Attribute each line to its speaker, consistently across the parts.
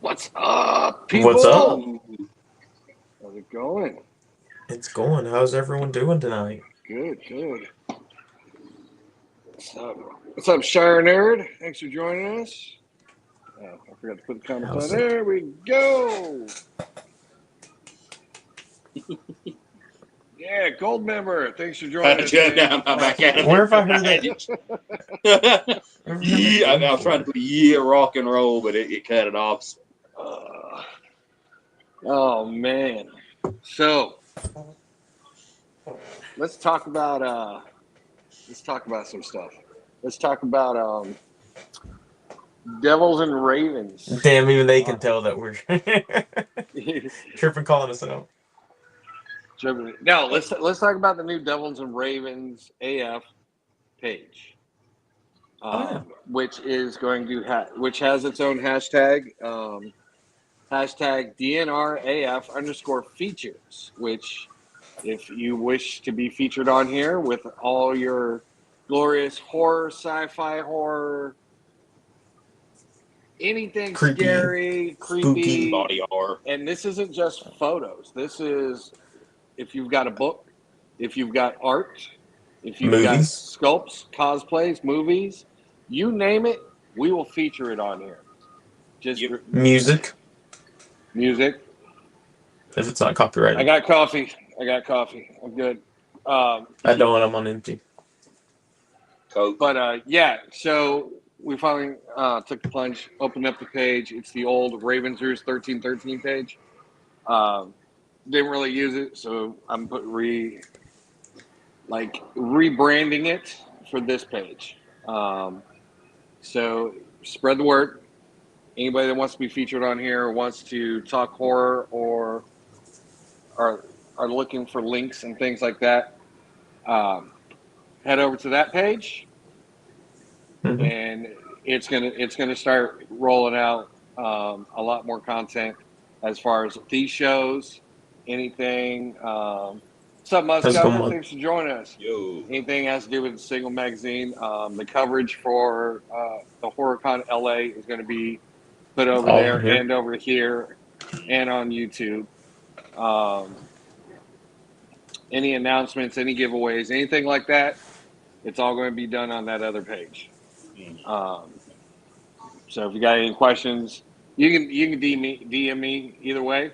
Speaker 1: What's up, people?
Speaker 2: What's up?
Speaker 1: How's it going?
Speaker 2: It's going. How's everyone doing tonight?
Speaker 1: Good. What's up, Shire Nerd? Thanks for joining us. Oh, I forgot to put the comments on.
Speaker 2: How's it?
Speaker 1: There we go. Yeah, gold member. Thanks for joining us. Man.
Speaker 3: I'm back at it.
Speaker 2: Where have I heard that?
Speaker 3: Yeah, I was trying to put rock and roll, but it cut it off.
Speaker 1: Oh man. So let's talk about some stuff. Let's talk about Devils and Ravens.
Speaker 2: Damn, even they can tell that we're tripping calling us out.
Speaker 1: No, let's talk about the new Devils and Ravens AF page, which is going to which has its own hashtag, hashtag DNRAF_features. Which, if you wish to be featured on here with all your glorious horror, sci-fi horror, anything
Speaker 2: Creepy,
Speaker 1: scary, creepy,
Speaker 2: spooky.
Speaker 3: Body horror.
Speaker 1: And this isn't just photos. This is if you've got a book, if you've got art, if you've got sculpts, cosplays, movies, you name it, we will feature it on here. Just
Speaker 2: music.
Speaker 1: If
Speaker 2: it's not copyrighted.
Speaker 1: I got coffee. I'm good.
Speaker 2: I don't. I'm on empty.
Speaker 1: Coke. But yeah, so we finally took the plunge, opened up the page. It's the old Ravensers 1313 page. Didn't really use it, so I'm rebranding it for this page. So spread the word. Anybody that wants to be featured on here or wants to talk horror or are looking for links and things like that, head over to that page, and it's gonna start rolling out a lot more content as far as these shows. Anything, what's up, Musk? Thanks for joining us.
Speaker 3: Yo.
Speaker 1: Anything has to do with the single magazine, the coverage for the HorrorCon LA is going to be put over there and over here and on YouTube. Any announcements, any giveaways, anything like that, it's all going to be done on that other page. So if you got any questions, you can DM me either way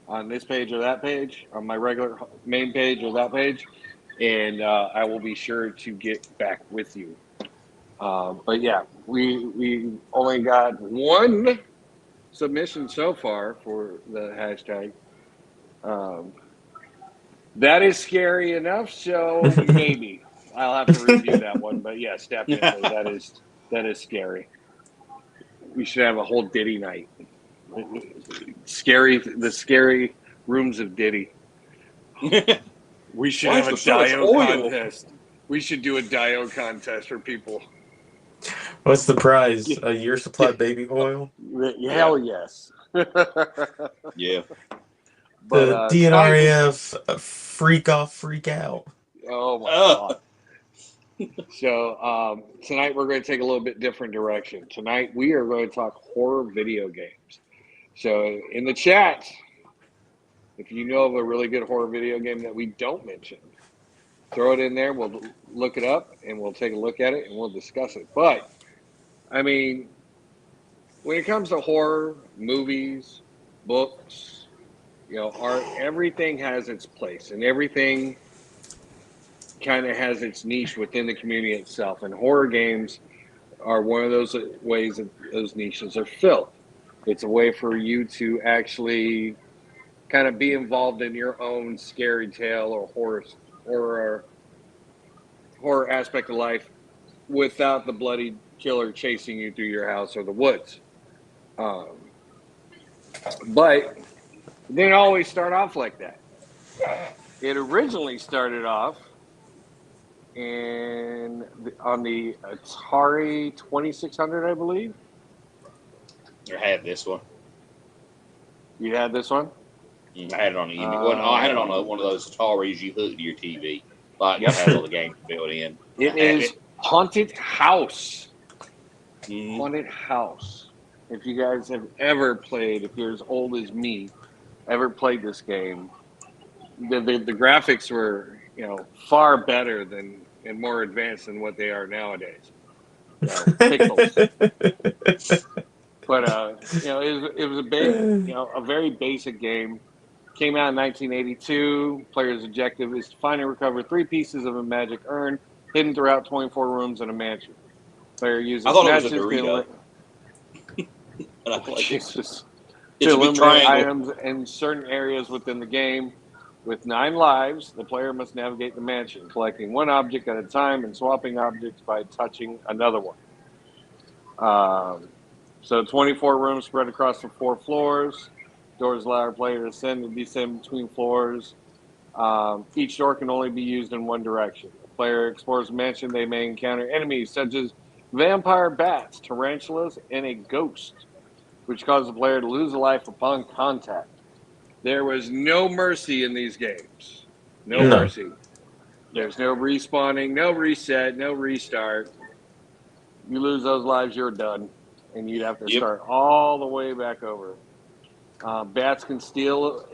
Speaker 1: on this page or that page, on my regular main page or that page, and I will be sure to get back with you. But yeah, we only got one submission so far for the hashtag. That is scary enough, so maybe I'll have to review that one. But yes, definitely that is scary. We should have a whole Diddy night. The scary rooms of Diddy. We should have a Dio contest. We should do a Dio contest for people.
Speaker 2: What's the prize? A year supply of baby oil?
Speaker 1: Hell yes.
Speaker 2: Yeah. The DNRAF freak off, freak out.
Speaker 1: Oh my God. So tonight we're going to take a little bit different direction. Tonight we are going to talk horror video games. So in the chat, if you know of a really good horror video game that we don't mention, throw it in there. We'll look it up and we'll take a look at it and we'll discuss it. But I mean, when it comes to horror, movies, books, art, everything has its place and everything kind of has its niche within the community itself. And horror games are one of those ways that those niches are filled. It's a way for you to actually kind of be involved in your own scary tale or horror aspect of life without the bloody killer chasing you through your house or the woods. But it didn't always start off like that. It originally started off on the Atari 2600, I believe.
Speaker 3: I had this one.
Speaker 1: You had this one?
Speaker 3: I had it on the I had it on one of those Ataris you hook to your TV. Like, it has all the games built in.
Speaker 1: It is Haunted House.
Speaker 3: Mm-hmm.
Speaker 1: Haunted House. If you guys have ever played, if you're as old as me, ever played this game, the graphics were, far better than and more advanced than what they are nowadays. Pixels. But it was a very basic game. Came out in 1982. Player's objective is to find and recover 3 pieces of a magic urn hidden throughout 24 rooms in a mansion. Player uses matches to eliminate items in certain areas within the game. With 9 lives, the player must navigate the mansion, collecting 1 object at a time and swapping objects by touching another one. So 24 rooms spread across the 4 floors. Doors allow our player to ascend and descend between floors. Each door can only be used in one direction. The player explores the mansion. They may encounter enemies such as vampire bats, tarantulas, and a ghost, which causes the player to lose a life upon contact. There was no mercy in these games. No mercy. There's no respawning, no reset, no restart. You lose those lives, you're done. And you'd have to start all the way back over. Bats can steal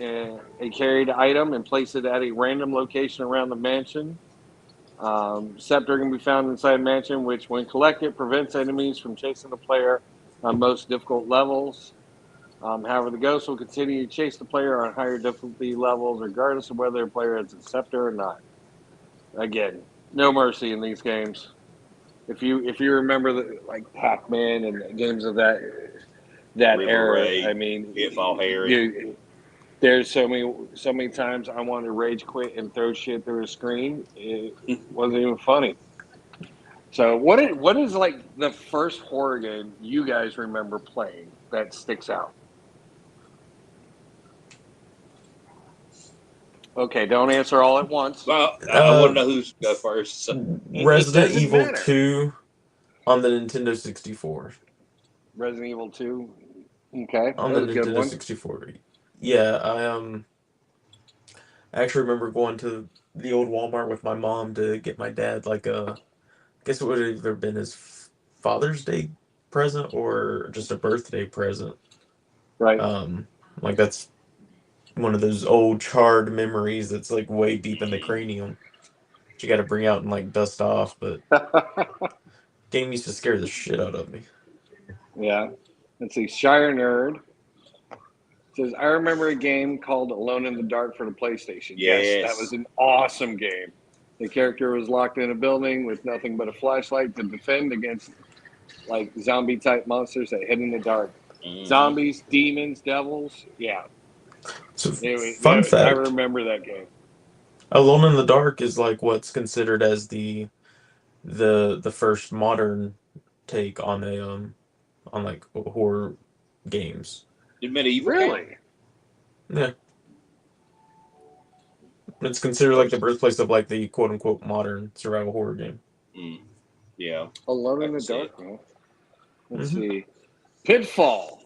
Speaker 1: a carried item and place it at a random location around the mansion. Scepter can be found inside a mansion, which, when collected, prevents enemies from chasing the player on most difficult levels. However, the ghost will continue to chase the player on higher difficulty levels, regardless of whether the player has a scepter or not. Again, no mercy in these games. If you remember like Pac-Man and games of that
Speaker 3: River
Speaker 1: era,
Speaker 3: Ray,
Speaker 1: I mean,
Speaker 3: Pitfall Harry.
Speaker 1: There's so many times I wanted to rage quit and throw shit through a screen. It wasn't even funny. So what is like the first horror game you guys remember playing that sticks out? Okay, don't answer all at once.
Speaker 3: Well, I want to know who's go first. So.
Speaker 2: Resident Evil 2 on the Nintendo 64.
Speaker 1: Resident Evil 2. Okay.
Speaker 2: On the Nintendo 64. Yeah, I actually remember going to the old Walmart with my mom to get my dad like I guess it would have either been his Father's Day present or just a birthday present.
Speaker 1: Right.
Speaker 2: Like that's one of those old charred memories that's like way deep in the cranium. You got to bring out and like dust off, but game used to scare the shit out of me.
Speaker 1: Yeah. Let's see. Shire Nerd says, I remember a game called Alone in the Dark for the PlayStation. Yes, that was an awesome game. The character was locked in a building with nothing but a flashlight to defend against like zombie type monsters that hid in the dark. Mm-hmm. Zombies, demons, devils. Yeah.
Speaker 2: So fun fact.
Speaker 1: I remember that game.
Speaker 2: Alone in the Dark is like what's considered as the first modern take on on like horror games.
Speaker 3: Did medieval
Speaker 1: really?
Speaker 2: Yeah. It's considered like the birthplace of like the quote unquote modern survival horror game.
Speaker 3: Yeah.
Speaker 1: Alone in the Dark, man. Let's see. Pitfall.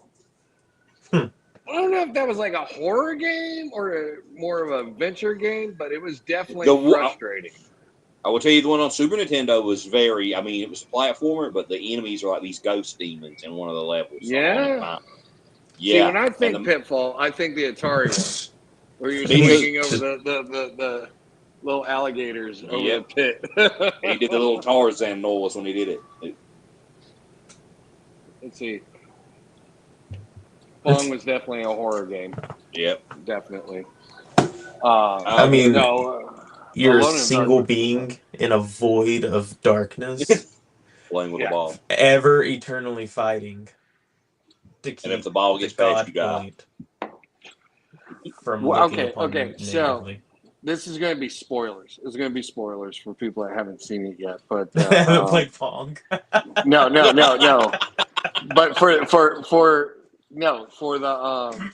Speaker 1: I don't know if that was like a horror game or more of a adventure game, but it was definitely frustrating.
Speaker 3: I will tell you, the one on Super Nintendo was it was a platformer, but the enemies are like these ghost demons in one of the levels.
Speaker 1: Yeah. See, when I think Pitfall, I think the Atari one, where you're swinging over the little alligators over the pit.
Speaker 3: He did the little Tarzan noise when he did it.
Speaker 1: Let's see. Pong was definitely a horror game.
Speaker 3: Yep.
Speaker 1: Definitely.
Speaker 2: You're a single being in a void of darkness.
Speaker 3: Playing with a ball.
Speaker 2: Ever eternally fighting. To keep
Speaker 3: and if the ball gets past, you got.
Speaker 1: So this is going to be spoilers. It's going to be spoilers for people that haven't seen it yet. But
Speaker 2: Haven't played Pong.
Speaker 1: no. But for the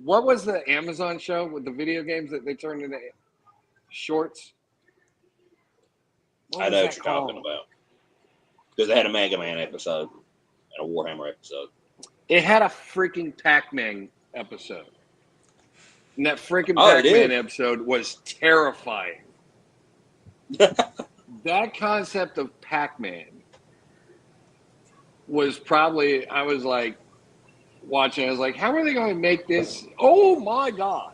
Speaker 1: what was the Amazon show with the video games that they turned into shorts?
Speaker 3: I know what you're talking about. Because they had a Mega Man episode and a Warhammer episode.
Speaker 1: It had a freaking Pac-Man episode. And that freaking Pac-Man episode was terrifying. That concept of Pac-Man was probably, I was like, watching, I was like, how are they going to make this? Oh my God.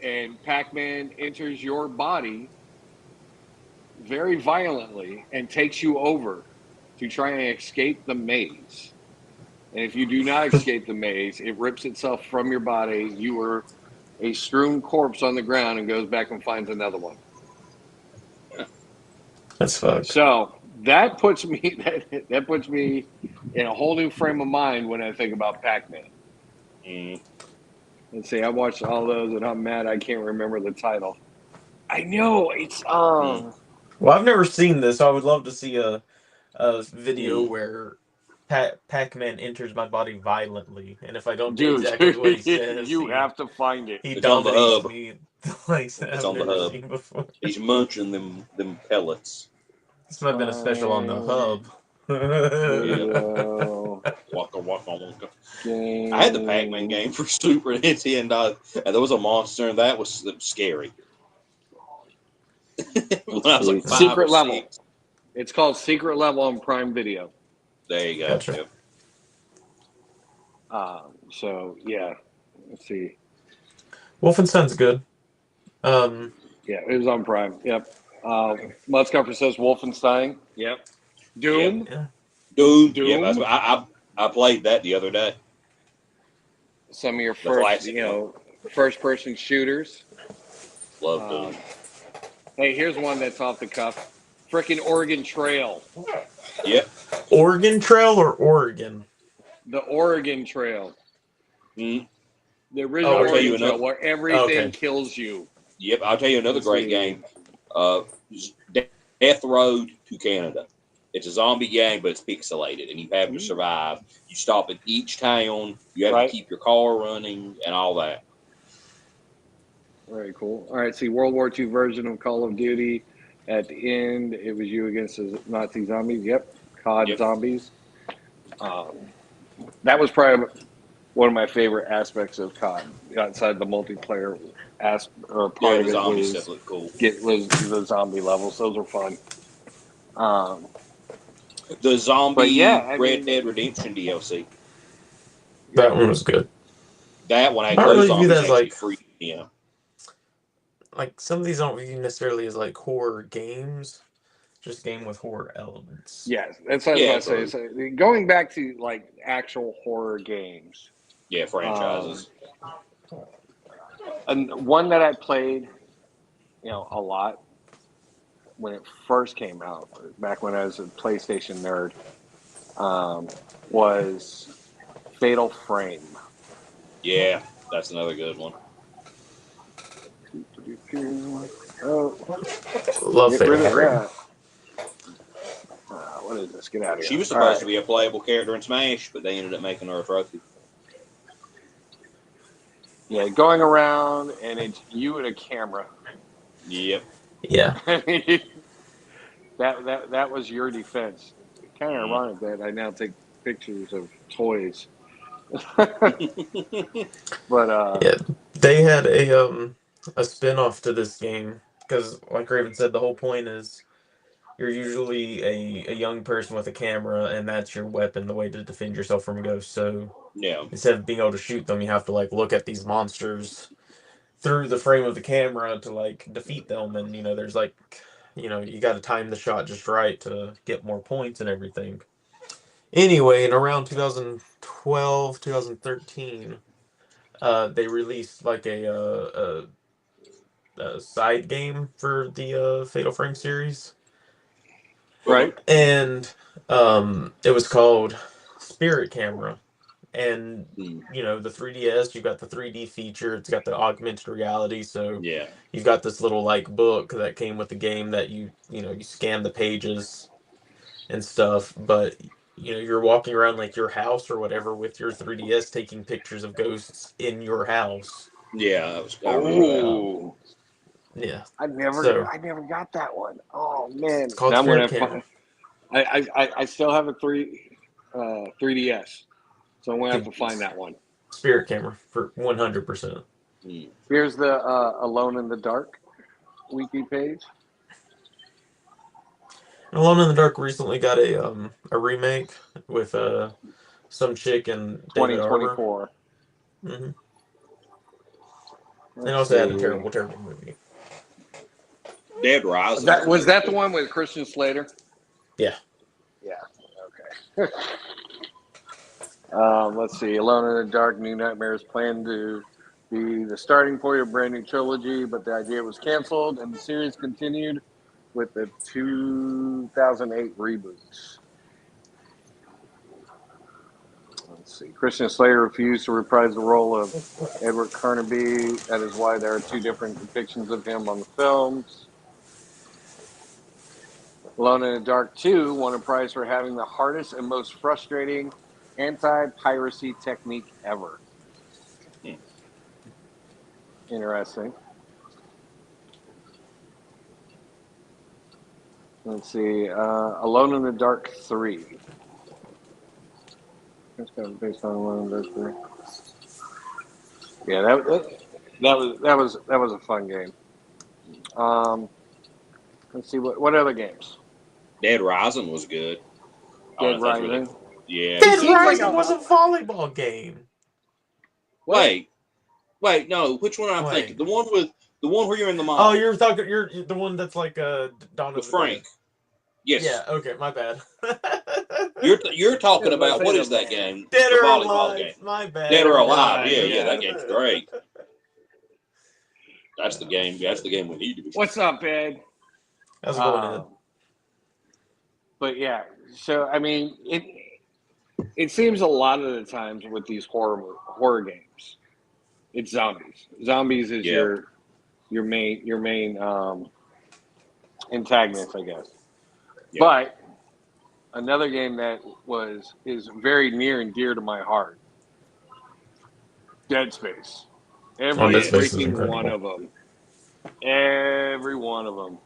Speaker 1: And Pac-Man enters your body very violently and takes you over to try and escape the maze. And if you do not escape the maze, it rips itself from your body. You are a strewn corpse on the ground and goes back and finds another one.
Speaker 2: That's fucked.
Speaker 1: So that puts me that puts me in a whole new frame of mind when I think about Pac-Man. Let's see, I watched all those and I'm mad I can't remember the title. I know it's
Speaker 2: Well, I've never seen this, so I would love to see a video where Pac-Man enters my body violently, and if I don't do exactly what he says,
Speaker 1: you have to find it.
Speaker 3: It's dominates
Speaker 2: me. Like it's
Speaker 3: on the hub.
Speaker 2: Seen before.
Speaker 3: He's munching them pellets.
Speaker 2: This might have been a special on the hub.
Speaker 3: Waka waka waka. I had the Pac-Man game for Super Nintendo, and there was a monster, and that was scary. When I was like 5
Speaker 1: Secret
Speaker 3: or
Speaker 1: Level.
Speaker 3: 6.
Speaker 1: It's called Secret Level on Prime Video.
Speaker 3: There you go.
Speaker 2: Gotcha.
Speaker 3: Yep.
Speaker 1: So yeah, let's see.
Speaker 2: Wolfenstein's good.
Speaker 1: Yeah, it was on Prime. Yep. Mudscuffer says Wolfenstein. Yep. Doom.
Speaker 2: Yeah.
Speaker 3: Doom. Yeah, I played that the other day.
Speaker 1: Some of your first-person shooters.
Speaker 3: Love Doom.
Speaker 1: Hey, here's one that's off the cuff. Frickin' Oregon Trail.
Speaker 3: Yep.
Speaker 2: Oregon Trail or Oregon?
Speaker 1: The Oregon Trail.
Speaker 3: Mm-hmm.
Speaker 1: The original Oregon Trail, where everything kills you.
Speaker 3: Yep, I'll tell you another great game. Death Road to Canada. It's a zombie game, but it's pixelated, and you have to survive. You stop at each town. You have to keep your car running and all that.
Speaker 1: Very cool. All right, see, World War II version of Call of Duty. At the end, it was you against the Nazi zombies. Yep, COD zombies. That was probably one of my favorite aspects of COD. Outside the multiplayer part of
Speaker 3: the
Speaker 1: it
Speaker 3: zombie
Speaker 1: was,
Speaker 3: stuff looked cool.
Speaker 1: Was the zombie levels. Those were fun.
Speaker 3: The zombie Red Dead Redemption DLC.
Speaker 2: That one was good.
Speaker 3: That one, I
Speaker 2: really view that as like
Speaker 3: free. Yeah.
Speaker 2: Like some of these don't view necessarily as like horror games, just game with horror elements.
Speaker 1: Yes, that's what I was going to say. So going back to like actual horror games.
Speaker 3: Yeah, franchises.
Speaker 1: And one that I played, a lot when it first came out, back when I was a PlayStation nerd, was Fatal Frame.
Speaker 3: Yeah, that's another good one.
Speaker 2: Love Fatal Frame.
Speaker 1: What is this? Get out of here.
Speaker 3: She was supposed to be a playable character in Smash, but they ended up making her a trophy.
Speaker 1: Yeah, going around and it's you and a camera.
Speaker 3: Yep.
Speaker 2: Yeah.
Speaker 1: that was your defense. Kind of ironic that I now take pictures of toys. But
Speaker 2: yeah, they had a spin-off to this game because, like Raven said, the whole point is you're usually a young person with a camera, and that's your weapon, the way to defend yourself from ghosts. So instead of being able to shoot them, you have to like look at these monsters through the frame of the camera to like defeat them, and there's like you got to time the shot just right to get more points and everything. Anyway, in around 2012, 2013, they released like a side game for the Fatal Frame series.
Speaker 1: Right.
Speaker 2: And it was called Spirit Camera. And the 3DS, you've got the 3D feature. It's got the augmented reality. So
Speaker 3: Yeah.
Speaker 2: you've got this little like book that came with the game that you scan the pages and stuff. But you're walking around like your house or whatever with your 3DS, taking pictures of ghosts in your house.
Speaker 3: Yeah, I remember that.
Speaker 1: Oh,
Speaker 2: Yeah.
Speaker 1: I never got that one. Oh man,
Speaker 2: It's called
Speaker 1: now I'm gonna
Speaker 2: Spirit Camera.
Speaker 1: I still have a 3DS, so I'm gonna have to find that one.
Speaker 2: Spirit Camera for 100%.
Speaker 1: Here's the Alone in the Dark wiki page.
Speaker 2: Alone in the Dark recently got a remake with some chick and David Arbor.
Speaker 1: 2024.
Speaker 2: Mm-hmm.
Speaker 1: Let's
Speaker 2: And also had a
Speaker 1: see.
Speaker 2: terrible, terrible movie.
Speaker 3: Dead Rising.
Speaker 1: Was that the one with Christian Slater?
Speaker 2: Yeah.
Speaker 1: Yeah. Okay. Let's see. Alone in the Dark, New Nightmares planned to be the starting point of a brand new trilogy, but the idea was canceled, and the series continued with the 2008 reboots. Let's see. Christian Slater refused to reprise the role of Edward Carnaby. That is why there are two different depictions of him on the films. Alone in the Dark 2 won a prize for having the hardest and most frustrating anti-piracy technique ever. Interesting. Let's see. Alone in the Dark 3. It's kind of based on Alone in the Dark 3. Yeah, that was a fun game. Let's see what other games.
Speaker 3: Dead Rising was good.
Speaker 1: Dead Rising.
Speaker 3: Yeah.
Speaker 2: Dead Rising was a volleyball game.
Speaker 3: Wait, no. Which one am I thinking? The one where you're in the mall.
Speaker 2: Oh, you're the one that's like Dawn of the
Speaker 3: Frank.
Speaker 2: Dead.
Speaker 3: Yes.
Speaker 2: Yeah. Okay. My bad.
Speaker 3: You're talking about what is that game?
Speaker 2: Dead
Speaker 3: the
Speaker 2: or
Speaker 3: volleyball
Speaker 2: Alive.
Speaker 3: game.
Speaker 2: My bad.
Speaker 3: Dead or Alive. Yeah. That game's great. That's the game. That's the game we need to be.
Speaker 1: What's up, Ed?
Speaker 2: How's it going, Ed?
Speaker 1: But yeah, so I mean, it seems a lot of the times with these horror games, it's zombies. Zombies is your main antagonist, I guess. Yep. But another game that is very near and dear to my heart, Dead Space. Every freaking one of them. Every one of them.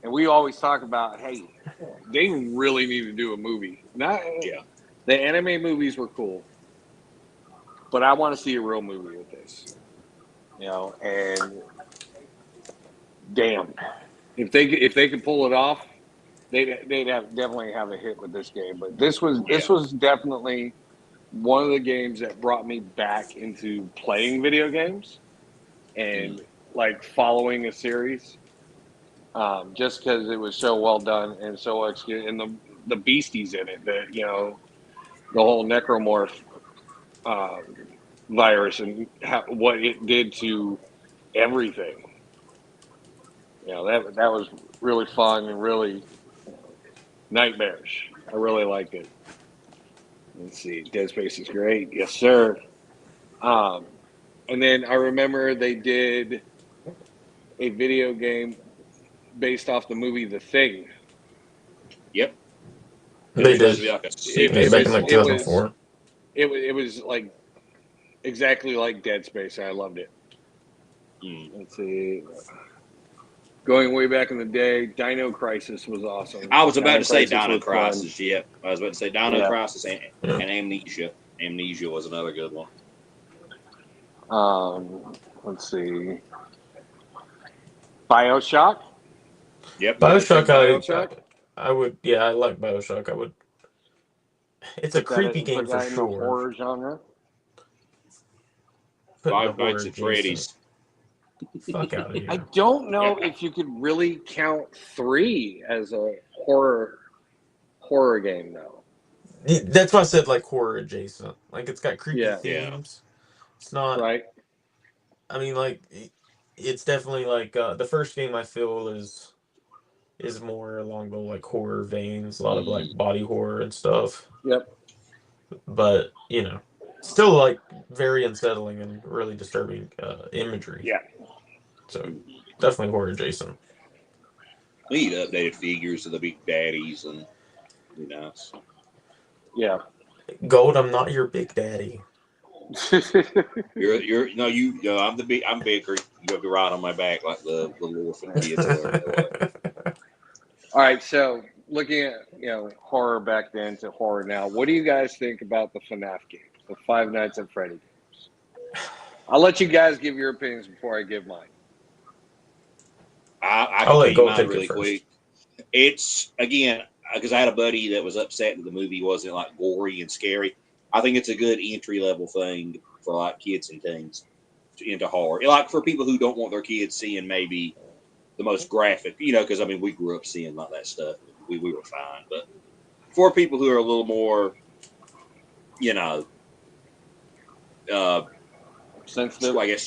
Speaker 1: And we always talk about, hey, they really need to do a movie. The anime movies were cool, but I want to see a real movie with this. And damn, if they could pull it off, they'd definitely have a hit with this game. But this was definitely one of the games that brought me back into playing video games and like following a series. Just because it was so well done and so executed, and the beasties in it, the whole necromorph virus and what it did to everything. That was really fun and really nightmarish. I really liked it. Let's see, Dead Space is great, yes sir. And then I remember they did a video game based off the movie The Thing.
Speaker 3: Yep.
Speaker 2: They did. Back in like 2004.
Speaker 1: It was like exactly like Dead Space. I loved it. Let's see. Going way back in the day, Dino Crisis was awesome.
Speaker 3: I was about to say Dino Crisis. Yep. I was about to say Dino Crisis and Amnesia. Amnesia was another good one.
Speaker 1: Let's see. BioShock.
Speaker 3: Yep.
Speaker 2: BioShock. I would. Yeah, I like BioShock. I would. It's a creepy game for sure.
Speaker 1: Horror genre.
Speaker 3: Five Nights at Freddy's.
Speaker 2: Fuck out of here.
Speaker 1: I don't know if you could really count 3 as a horror game though.
Speaker 2: That's why I said like horror adjacent. Like it's got creepy themes.
Speaker 3: Yeah.
Speaker 2: It's not
Speaker 1: right.
Speaker 2: I mean, like it's definitely like the first game I feel is more along the like horror veins, a lot of like body horror and stuff.
Speaker 1: Yep.
Speaker 2: but still like very unsettling and really disturbing imagery.
Speaker 1: Yeah.
Speaker 2: So definitely horror adjacent.
Speaker 3: We need updated figures of the big daddies, and be nice.
Speaker 1: Yeah.
Speaker 2: Gold, I'm not your big daddy.
Speaker 3: You're no you. No, I'm bigger. You have to ride on my back like the little orphan kids or whatever they were.
Speaker 1: All right. So looking at horror back then to horror now, what do you guys think about the FNAF games, the Five Nights at Freddy games? I'll let you guys give your opinions before I give mine.
Speaker 3: I
Speaker 2: I'll
Speaker 3: can tell
Speaker 2: let
Speaker 3: you
Speaker 2: Gold
Speaker 3: mine
Speaker 2: take
Speaker 3: really
Speaker 2: it first.
Speaker 3: quick. It's again because I had a buddy that was upset that the movie wasn't like gory and scary. I think it's a good entry level thing for like kids and teens into horror. Like for people who don't want their kids seeing maybe the most graphic, because I mean we grew up seeing like that stuff. We were fine, but for people who are a little more,
Speaker 1: Sensitive.
Speaker 3: I guess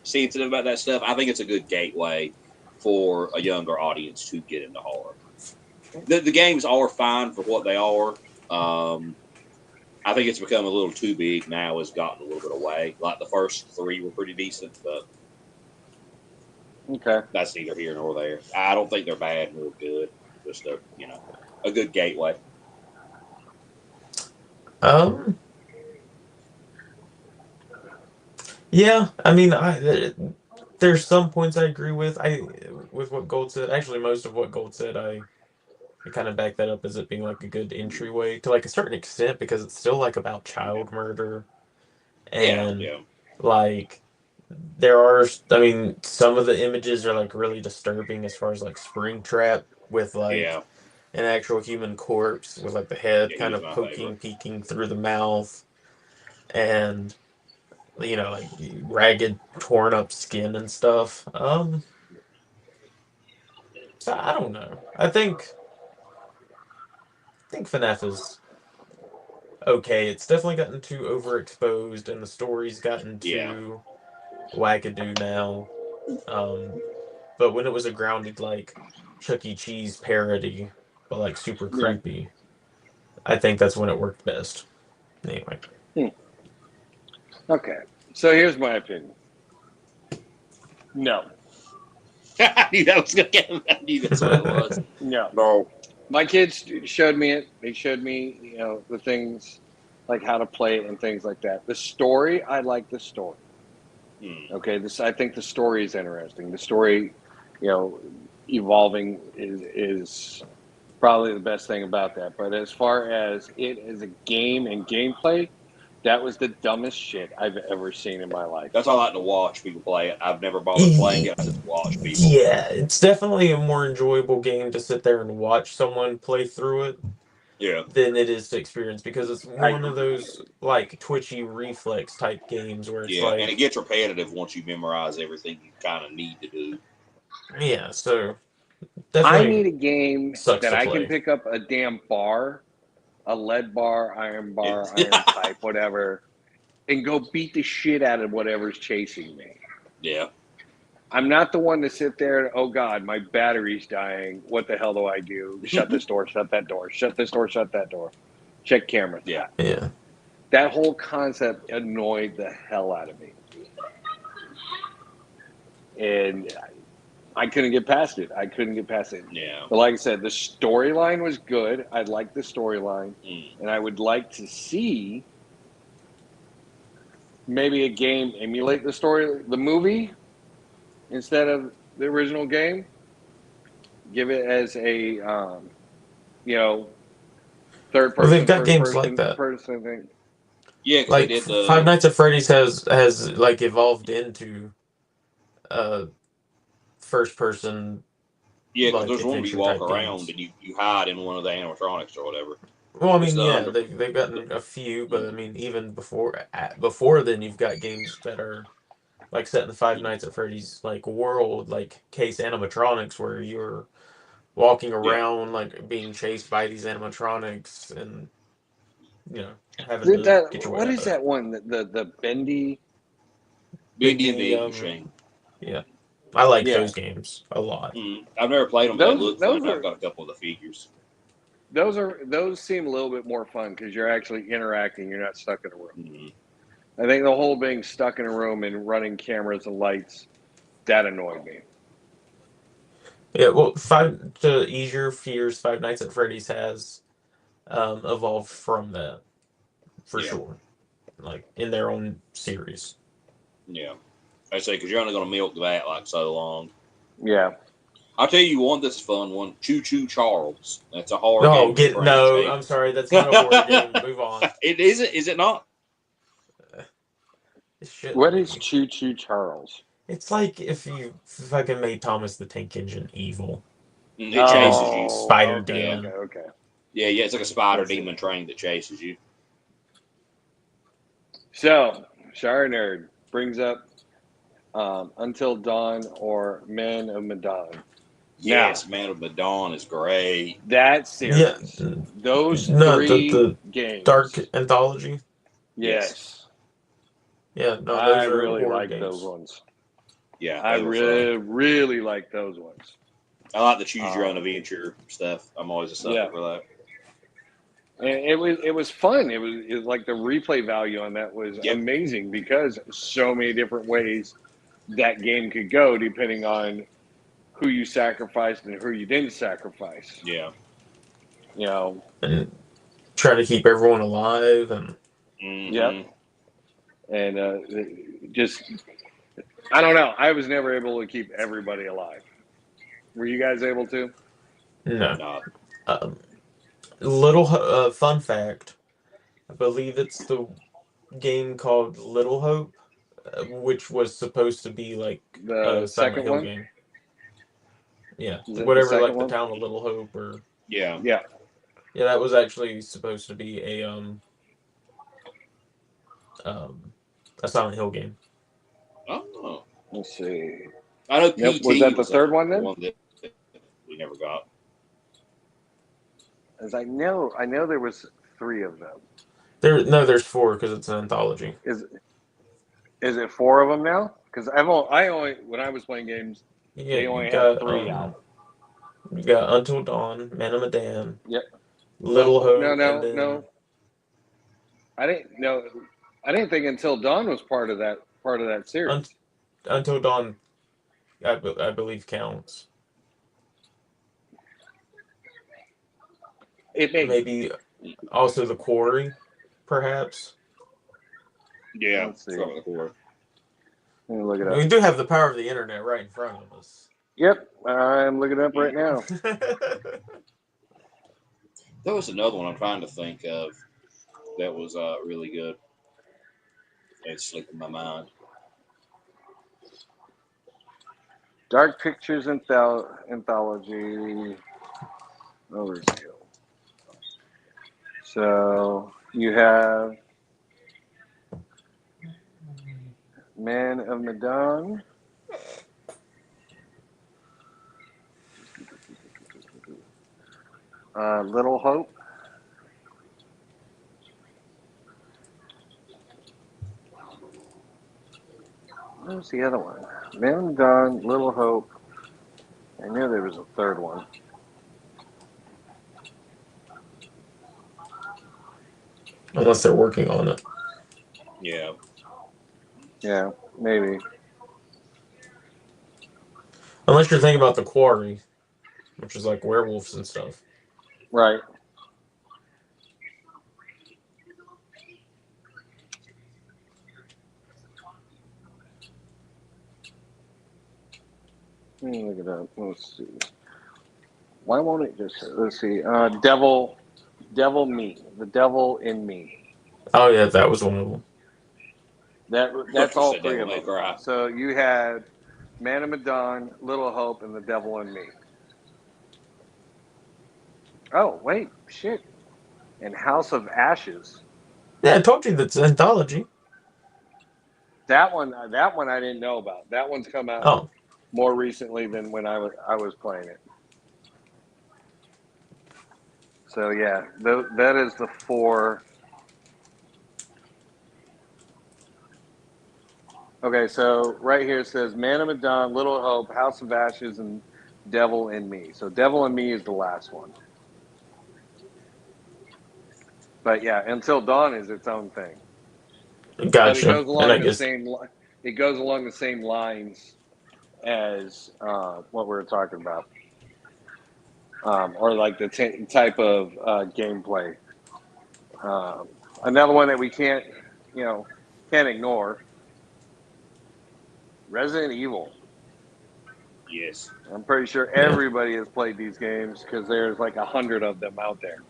Speaker 3: sensitive about that stuff, I think it's a good gateway for a younger audience to get into horror. The games are fine for what they are. I think it's become a little too big now. Has gotten a little bit away. Like the first 3 were pretty decent, but
Speaker 1: Okay.
Speaker 3: that's neither here nor there. I don't think they're bad nor good. Just a good gateway.
Speaker 2: Yeah, I mean, there's some points I agree with. With what Gold said. Actually, most of what Gold said, I kind of back that up as it being like a good entryway to like a certain extent because it's still like about child murder
Speaker 3: Yeah,
Speaker 2: and
Speaker 3: yeah,
Speaker 2: like there are. I mean, some of the images are like really disturbing as far as like Springtrap with like
Speaker 3: yeah.
Speaker 2: an actual human corpse with like the head
Speaker 3: Yeah, he
Speaker 2: kind
Speaker 3: was
Speaker 2: of
Speaker 3: my
Speaker 2: poking,
Speaker 3: favorite.
Speaker 2: peeking through the mouth, and like ragged, torn up skin and stuff. So I don't know. I think FNAF is okay. It's definitely gotten too overexposed, and the story's gotten
Speaker 3: Yeah,
Speaker 2: too wackadoo now. Um, but when it was a grounded like Chuck E. Cheese parody, but like super
Speaker 1: Yeah.
Speaker 2: creepy, I think that's when it worked best. Anyway.
Speaker 1: Okay. So here's my opinion. No.
Speaker 3: I knew that was gonna get him. I knew that's what it was.
Speaker 1: No.
Speaker 3: No.
Speaker 1: My kids showed me it. They showed me, the things like how to play it and things like that. The story, I like the story. Okay, I think the story is interesting. The story, evolving is probably the best thing about that. But as far as it as a game and gameplay, that was the dumbest shit I've ever seen in my life.
Speaker 3: That's why I like to watch people play it. I've never bothered playing
Speaker 2: Yeah,
Speaker 3: it. I just watch people.
Speaker 2: it's definitely a more enjoyable game to sit there and watch someone play through it
Speaker 3: Yeah,
Speaker 2: than it is to experience because it's
Speaker 1: I
Speaker 2: one of those like twitchy reflex type games where it's
Speaker 3: yeah, and it
Speaker 2: like,
Speaker 3: gets repetitive once you memorize everything you kind of need to do.
Speaker 2: yeah, so
Speaker 1: I
Speaker 2: definitely
Speaker 1: need a game
Speaker 2: sucks
Speaker 1: that
Speaker 2: to
Speaker 1: I can
Speaker 2: play.
Speaker 1: pick up a damn bar, a lead bar,
Speaker 3: Yeah,
Speaker 1: iron pipe, whatever, and go beat the shit out of whatever's chasing me.
Speaker 3: yeah,
Speaker 1: I'm not the one to sit there and, oh God, my battery's dying. What the hell do I do? Shut this door, shut that door, shut this door, shut that door. Check cameras.
Speaker 3: yeah.
Speaker 2: Yeah.
Speaker 1: That whole concept annoyed the hell out of me. And I couldn't get past it.
Speaker 3: Yeah.
Speaker 1: But like I said, the storyline was good. I liked the storyline. And I would like to see maybe a game emulate the movie, instead of the original game. Give it as a, third
Speaker 2: Well, they've
Speaker 1: person,
Speaker 2: got
Speaker 1: first
Speaker 2: games like
Speaker 1: person,
Speaker 2: that.
Speaker 1: person thing.
Speaker 3: Yeah, because they
Speaker 2: Like
Speaker 3: did
Speaker 2: Five
Speaker 3: the
Speaker 2: Nights at Freddy's has like evolved into uh first person
Speaker 3: yeah, because
Speaker 2: like
Speaker 3: there's one where you
Speaker 2: adventure
Speaker 3: walk
Speaker 2: type
Speaker 3: around
Speaker 2: games.
Speaker 3: and you hide in one of the animatronics or whatever.
Speaker 2: Well, I
Speaker 3: It's
Speaker 2: mean,
Speaker 3: the
Speaker 2: yeah,
Speaker 3: under.
Speaker 2: they've
Speaker 3: The,
Speaker 2: gotten a few, but I mean, even before then, you've got games that are like set in the Five Nights at Freddy's like world, like case animatronics, where you're walking
Speaker 3: yeah,
Speaker 2: around like being chased by these animatronics and having
Speaker 1: Is it
Speaker 2: to
Speaker 1: that?
Speaker 2: get your way
Speaker 1: What
Speaker 2: out
Speaker 1: is
Speaker 2: of it.
Speaker 1: that one? The bendy.
Speaker 3: Bendy and the
Speaker 2: Bendy,
Speaker 3: Ink Machine.
Speaker 2: yeah, I like
Speaker 1: Yeah,
Speaker 2: those games a lot.
Speaker 3: I've never played them, but they look fun.
Speaker 1: those
Speaker 3: I've
Speaker 1: are
Speaker 3: got a couple of the figures.
Speaker 1: those seem a little bit more fun because you're actually interacting. You're not stuck in a room.
Speaker 3: Mhm.
Speaker 1: I think the whole being stuck in a room and running cameras and lights that annoyed me.
Speaker 2: Yeah, well, to ease your fears, Five Nights at Freddy's has evolved from that for
Speaker 3: Yeah.
Speaker 2: sure, like in their own series.
Speaker 3: Yeah. I say because you're only going to milk that like so long.
Speaker 1: Yeah.
Speaker 3: I'll tell you one that's fun. One, Choo Choo Charles. That's a horror
Speaker 2: No,
Speaker 3: game with train
Speaker 2: no.
Speaker 3: chase.
Speaker 2: I'm sorry, that's not a horror game. Move on.
Speaker 3: It isn't. Is it not?
Speaker 2: It shouldn't
Speaker 1: What is
Speaker 2: be.
Speaker 1: Choo Choo Charles?
Speaker 2: It's like if you fucking made Thomas the Tank Engine evil.
Speaker 3: It chases you.
Speaker 2: Spider
Speaker 1: okay,
Speaker 3: Yeah.
Speaker 2: Demon.
Speaker 1: okay.
Speaker 3: Yeah, it's like a spider
Speaker 1: Let's see.
Speaker 3: demon train that chases you.
Speaker 1: So, Shire Nerd brings up Until Dawn or Men of Medan.
Speaker 3: Yes, Man of Medan is great.
Speaker 1: That
Speaker 2: Yeah,
Speaker 1: series, those
Speaker 2: no,
Speaker 1: three
Speaker 2: the
Speaker 1: games.
Speaker 2: Dark Anthology.
Speaker 1: Yes.
Speaker 2: Yeah, no,
Speaker 1: I
Speaker 2: those are
Speaker 1: really
Speaker 2: horror
Speaker 1: like
Speaker 2: games.
Speaker 1: those ones.
Speaker 3: Yeah,
Speaker 1: I
Speaker 3: they were fun.
Speaker 1: really like those ones.
Speaker 3: I like the choose your own adventure stuff. I'm always a sucker
Speaker 1: Yeah.
Speaker 3: for that.
Speaker 1: And it was fun. It was like the replay value on that was
Speaker 3: Yep.
Speaker 1: amazing because so many different ways that game could go depending on who you sacrificed and who you didn't sacrifice.
Speaker 3: Yeah.
Speaker 1: You know.
Speaker 2: And try to keep everyone alive and
Speaker 3: Mm-hmm.
Speaker 1: Yep. And just I don't know. I was never able to keep everybody alive. Were you guys able to?
Speaker 2: no.
Speaker 3: No.
Speaker 2: Little fun fact. I believe it's the game called Little Hope, which was supposed to be like
Speaker 1: The
Speaker 2: a Silent
Speaker 1: second
Speaker 2: Hill
Speaker 1: one?
Speaker 2: game. Yeah,
Speaker 1: Is it the
Speaker 2: whatever,
Speaker 1: second
Speaker 2: like the
Speaker 1: one?
Speaker 2: town of Little Hope, or
Speaker 3: Yeah.
Speaker 1: Yeah.
Speaker 2: yeah, that was actually supposed to be a Silent Hill game.
Speaker 3: Oh.
Speaker 1: Let's see.
Speaker 3: I know
Speaker 1: Nope.
Speaker 3: PT
Speaker 1: Was that the third one
Speaker 3: the
Speaker 1: then?
Speaker 3: one that we never got.
Speaker 1: As I know there was 3 of them.
Speaker 2: There's 4 because it's an anthology.
Speaker 1: Is it 4 of them now? Because I only when I was playing games,
Speaker 2: Yeah,
Speaker 1: they only had 3 out.
Speaker 2: You got Until Dawn, Man of Medan,
Speaker 1: Yep.
Speaker 2: Little Hope, and
Speaker 1: No.
Speaker 2: then
Speaker 1: I didn't think Until Dawn was part of that series.
Speaker 2: Until Dawn, I believe counts.
Speaker 1: It may
Speaker 2: Maybe also the Quarry, perhaps.
Speaker 3: Yeah.
Speaker 1: Let's see.
Speaker 3: Start with the horror.
Speaker 1: Let me look it up.
Speaker 2: We do have the power of the internet right in front of us.
Speaker 1: Yep, I'm looking it up right now.
Speaker 3: There was another one I'm trying to think of that was really good. It's slipping my mind.
Speaker 1: Dark Pictures Anthology Overview. So you have Man of Medan. Little Hope. Where's the other one? Man of Medan, Little Hope. I knew there was a third one.
Speaker 2: Unless they're working on it.
Speaker 3: Yeah.
Speaker 1: Yeah, maybe.
Speaker 2: Unless you're thinking about the Quarry, which is like werewolves and stuff.
Speaker 1: Right. Let me look it up. Let's see. Why won't it just? Let's see. Devil Me. The Devil in Me.
Speaker 2: Oh yeah, that was one of them.
Speaker 1: That's all
Speaker 3: Said
Speaker 1: 3
Speaker 3: Devil
Speaker 1: of
Speaker 3: May
Speaker 1: them.
Speaker 3: Cry.
Speaker 1: So you had Man of Medan, Little Hope, and The Devil in Me. Oh wait, shit. And House of Ashes.
Speaker 2: Yeah, I told you that's an anthology.
Speaker 1: That one I didn't know about. That one's come out
Speaker 2: Oh,
Speaker 1: more recently than when I was playing it. So yeah, that is the 4. Okay, so right here it says Man of Medan, Little Hope, House of Ashes, and Devil in Me. So Devil in Me is the last one. But yeah, Until Dawn is its own thing. But
Speaker 2: Gotcha. And I guess
Speaker 1: it goes along the same lines as what we were talking about, or like the type of gameplay. Another one that we can't ignore. Resident Evil.
Speaker 3: Yes.
Speaker 1: I'm pretty sure
Speaker 2: yeah.
Speaker 1: everybody has played these games because there's like 100 of them out there.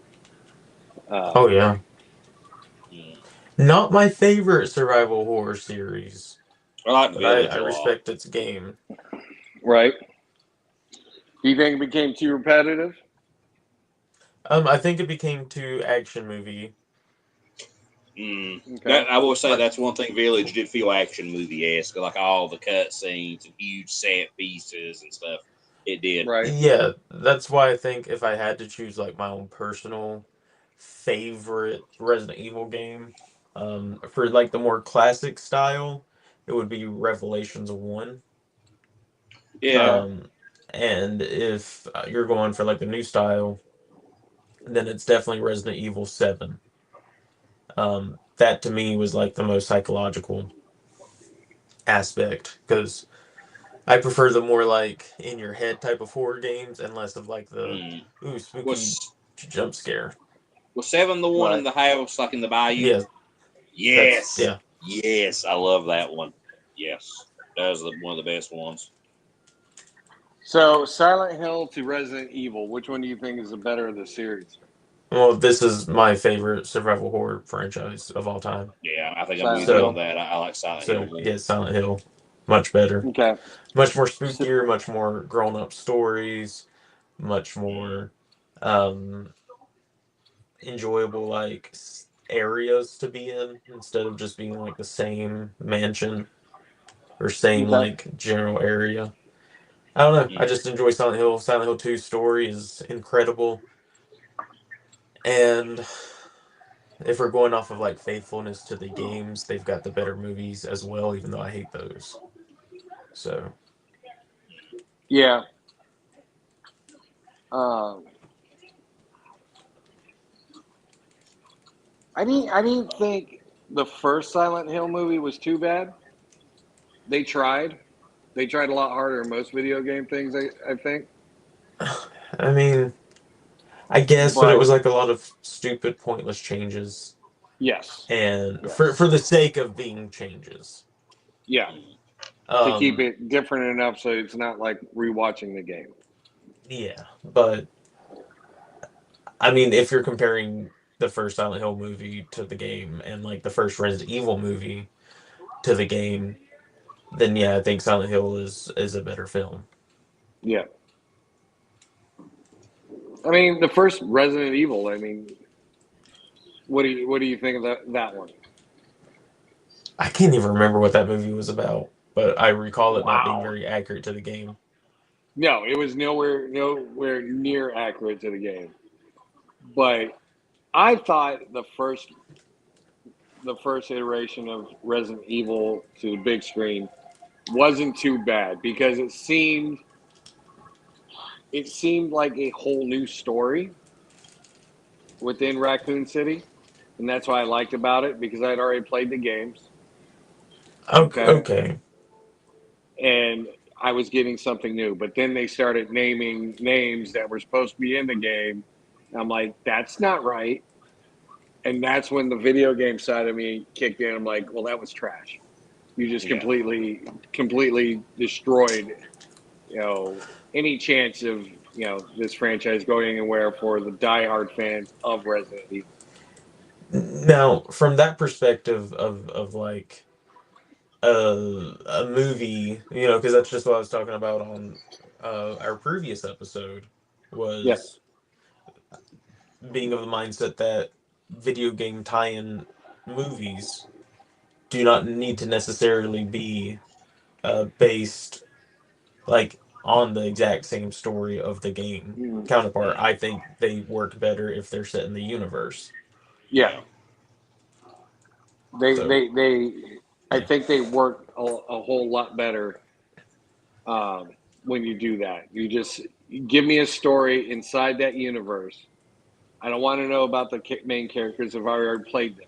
Speaker 2: Oh yeah.
Speaker 3: Mm.
Speaker 2: Not my favorite survival horror series,
Speaker 3: I like
Speaker 2: but I
Speaker 3: Village a lot.
Speaker 2: respect its game.
Speaker 1: Right? Do you think it became too repetitive?
Speaker 2: I think it became too action movie.
Speaker 1: Okay.
Speaker 3: That I will say
Speaker 2: Like
Speaker 3: that's one thing. Village did feel action movie esque, like all the cut scenes and huge set pieces and stuff. It did.
Speaker 1: Right.
Speaker 2: yeah, that's why I think if I had to choose like my own personal favorite Resident Evil game, for like the more classic style, it would be Revelations 1.
Speaker 3: Yeah.
Speaker 1: Okay.
Speaker 2: And if you're going for like the new style, then it's definitely Resident Evil 7. That to me was like the most psychological aspect because I prefer the more like in your head type of horror games and less of like the
Speaker 3: Mm.
Speaker 2: ooh spooky
Speaker 3: Was
Speaker 2: jump scare.
Speaker 3: was seven the one in
Speaker 1: Right.
Speaker 3: the house, like in the bayou?
Speaker 2: Yeah, that's
Speaker 3: Yes.
Speaker 2: yeah.
Speaker 3: Yes, I love that one. Yes, that was one of the best ones.
Speaker 1: So, Silent Hill to Resident Evil, which one do you think is the better of the series?
Speaker 2: Well, this is my favorite survival horror franchise of all time.
Speaker 3: Yeah, I think I'm with
Speaker 1: Silent
Speaker 3: you on
Speaker 2: So
Speaker 1: Hill.
Speaker 3: that. I like Silent Hill more.
Speaker 2: yeah, Silent Hill, much better,
Speaker 1: Okay.
Speaker 2: much more
Speaker 1: So,
Speaker 2: spookier, much more grown up stories, much
Speaker 3: Mm.
Speaker 2: more um enjoyable like areas to be in instead of just being like the same mansion or same
Speaker 1: okay.
Speaker 2: like general area. I don't know. I
Speaker 3: Mm.
Speaker 2: just enjoy Silent Hill. Silent Hill 2's story is incredible. And if we're going off of like faithfulness to the games, they've got the better movies as well, even though I hate those. So,
Speaker 1: Yeah. Um, I didn't think the first Silent Hill movie was too bad. They tried. They tried a lot harder than most video game things, I think.
Speaker 2: I mean, I guess, but it
Speaker 1: But
Speaker 2: was like a lot of stupid, pointless changes,
Speaker 1: yes.
Speaker 2: and
Speaker 1: Yes.
Speaker 2: for the sake of being changes.
Speaker 1: Yeah.
Speaker 3: Mm.
Speaker 1: To keep
Speaker 2: Um,
Speaker 1: it different enough so it's not like rewatching the game.
Speaker 2: yeah, but I mean, if you're comparing the first Silent Hill movie to the game and like the first Resident Evil movie to the game, then yeah, I think Silent Hill is a better film.
Speaker 1: Yeah. I mean, the first Resident Evil, I mean, what do you think of that one?
Speaker 2: I can't even remember what that movie was about, but I recall it not being
Speaker 1: Wow.
Speaker 2: very accurate to the game.
Speaker 1: No, it was nowhere near accurate to the game. But I thought the first iteration of Resident Evil to the big screen wasn't too bad because it seemed like a whole new story within Raccoon City, and that's what I liked about it because I had already played the games.
Speaker 2: Okay,
Speaker 1: Okay,
Speaker 2: okay.
Speaker 1: and I was getting something new. But then they started naming names that were supposed to be in the game. And I'm like, that's not right. And that's when the video game side of me kicked in. I'm like, well, that was trash. You just
Speaker 3: Yeah.
Speaker 1: completely destroyed, any chance of this franchise going anywhere for the diehard fans of Resident Evil.
Speaker 2: Now, from that perspective of like a movie, because that's just what I was talking about on our previous episode,
Speaker 1: Yeah,
Speaker 2: was being of the mindset that video game tie-in movies do not need to necessarily be based like on the exact same story of the game
Speaker 1: mm,
Speaker 2: counterpart.
Speaker 3: Mm.
Speaker 2: I think they work better if they're set in the universe.
Speaker 1: yeah.
Speaker 3: Yeah.
Speaker 1: They
Speaker 2: So
Speaker 1: they they. I
Speaker 2: yeah,
Speaker 1: think they work a whole lot better when you do that. You just give me a story inside that universe, I don't want to know about the main characters if I already played them.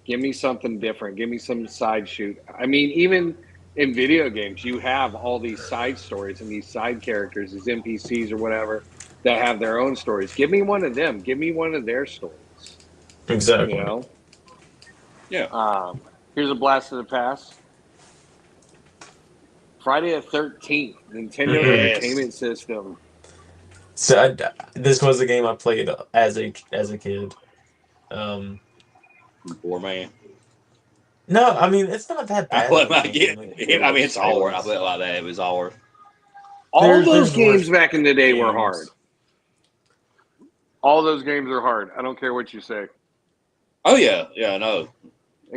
Speaker 1: Give me something different. Give me some side shoot. I mean, even in video games, you have all these side stories and these side characters, these NPCs or whatever, that have their own stories. Give me one of them. Give me one of their stories. You
Speaker 2: Exactly.
Speaker 1: know.
Speaker 3: Yeah.
Speaker 1: Here's a blast of the past. Friday the 13th, Nintendo
Speaker 2: Mm-mm.
Speaker 3: Yes.
Speaker 1: Entertainment System.
Speaker 2: So this was a game I played as a kid. Um,
Speaker 3: You poor man.
Speaker 2: no, I mean it's not that
Speaker 3: I
Speaker 2: bad of
Speaker 3: let
Speaker 2: a
Speaker 3: my
Speaker 2: game.
Speaker 3: get.
Speaker 2: It
Speaker 3: I mean,
Speaker 2: was
Speaker 3: it's hard. I
Speaker 2: was
Speaker 3: put it like that. It was hard.
Speaker 1: All those
Speaker 2: there's
Speaker 1: games
Speaker 2: worse
Speaker 1: back in the day were hard.
Speaker 2: games.
Speaker 1: All those games are hard. I don't care what you say.
Speaker 3: Oh yeah, yeah. I know.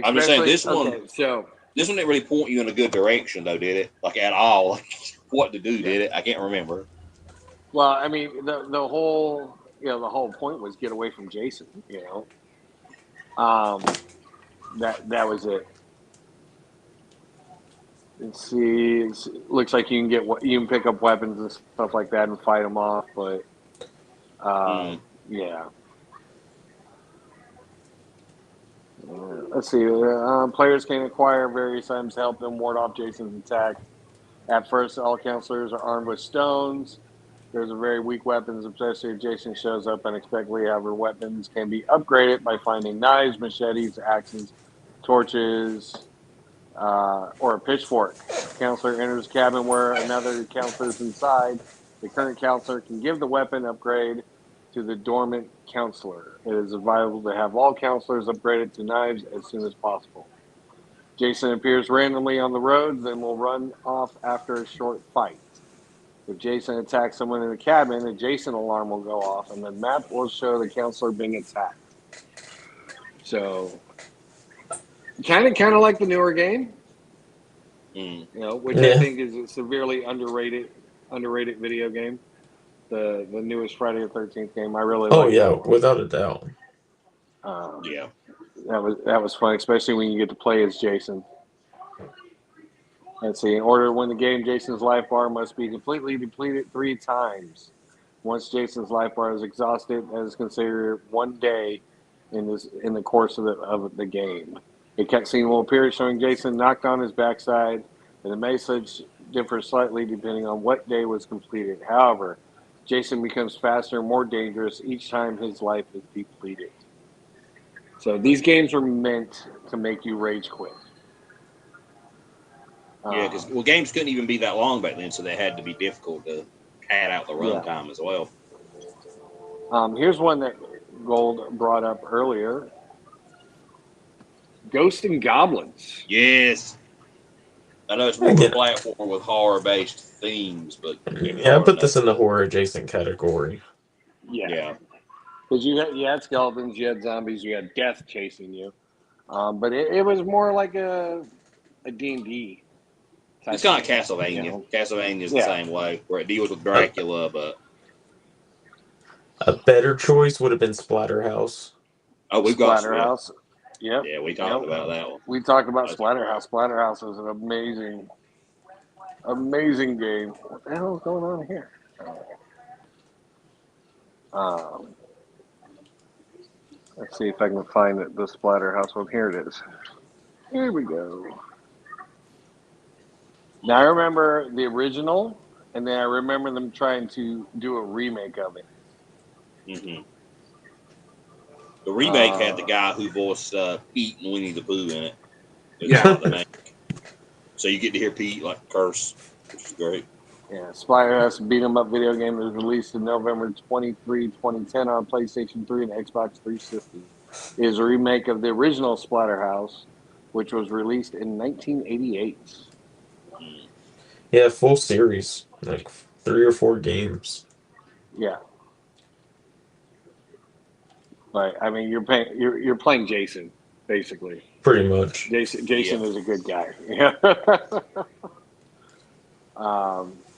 Speaker 3: I'm just saying
Speaker 1: Especially,
Speaker 3: this one.
Speaker 1: okay, so,
Speaker 3: This one didn't really point you in a good direction, though, did it? Like at all? Like, what to do?
Speaker 1: yeah.
Speaker 3: Did it? I can't remember.
Speaker 1: Well, I mean, the whole, the whole point was get away from Jason, that was it. Let's see. Looks like you can pick up weapons and stuff like that and fight them off, but
Speaker 3: Mm.
Speaker 1: yeah. Let's see. Players can acquire various items to help them ward off Jason's attack. At first, all counselors are armed with stones. There's a very weak weapons, especially if Jason shows up unexpectedly. However, weapons can be upgraded by finding knives, machetes, axes, torches, or a pitchfork. Counselor enters cabin where another counselor is inside. The current counselor can give the weapon upgrade to the dormant counselor. It is advisable to have all counselors upgraded to knives as soon as possible. Jason appears randomly on the roads and will run off after a short fight. If Jason attacks someone in the cabin, a Jason alarm will go off, and the map will show the counselor being attacked. So, kind of like the newer game,
Speaker 3: Mm.
Speaker 1: which I
Speaker 2: Yeah.
Speaker 1: think is a severely underrated video game. The newest Friday the 13th game, I really
Speaker 2: Oh
Speaker 1: like
Speaker 2: yeah,
Speaker 1: that one.
Speaker 2: without a doubt.
Speaker 1: Um,
Speaker 3: Yeah.
Speaker 1: that was fun, especially when you get to play as Jason. Let's see. In order to win the game, Jason's life bar must be completely depleted 3 times. Once Jason's life bar is exhausted, that is considered one day in the course of the game. A cutscene will appear showing Jason knocked on his backside, and the message differs slightly depending on what day was completed. However, Jason becomes faster and more dangerous each time his life is depleted. So these games are meant to make you rage quit.
Speaker 3: Yeah. Because
Speaker 1: Um,
Speaker 3: games couldn't even be that long back then, so they had to be difficult to pad out the
Speaker 1: yeah.
Speaker 3: runtime as well.
Speaker 1: Here's one that Gold brought up earlier: Ghost and Goblins.
Speaker 3: Yes. I know it's more of a
Speaker 2: Again,
Speaker 3: platform with horror-based themes, but it was
Speaker 2: yeah, I
Speaker 3: hard
Speaker 2: put
Speaker 3: enough.
Speaker 2: this in the horror adjacent category.
Speaker 1: Yeah,
Speaker 3: Yeah.
Speaker 1: because you had skeletons, you had zombies, you had death chasing you. But it was more like a D&D
Speaker 3: It's
Speaker 1: type of
Speaker 3: kind of
Speaker 1: game.
Speaker 3: Castlevania. Castlevania is the
Speaker 1: Yeah.
Speaker 3: same way, where it deals with
Speaker 2: A,
Speaker 3: Dracula, but
Speaker 2: a better choice would have been Splatterhouse.
Speaker 3: we've got
Speaker 1: Splatterhouse. Yep.
Speaker 3: yeah, we
Speaker 1: Yep.
Speaker 3: talked about that one.
Speaker 1: We talked about
Speaker 3: That's
Speaker 1: Splatterhouse. Splatterhouse is an amazing game. What the hell is going on here? Um, let's see if I can find the Splatterhouse one. Here it is. Here we go. Now I remember the original, and then I remember them trying to do a remake of it.
Speaker 3: hmm The remake had the
Speaker 1: Uh,
Speaker 3: guy who voiced Pete and Winnie the Pooh in it. It was
Speaker 1: yeah,
Speaker 3: like the main. So you get to hear Pete like curse, which is great.
Speaker 1: yeah. Splatterhouse beat 'em up video game was released in November 23, 2010 on PlayStation 3 and Xbox 360. It is a remake of the original Splatterhouse, which was released in 1988.
Speaker 3: Mm.
Speaker 2: Yeah, full series, like 3 or 4 games.
Speaker 1: Yeah, but I mean, you're playing Jason basically.
Speaker 2: Pretty much.
Speaker 3: Yeah.
Speaker 1: Jason is a good guy. Yeah.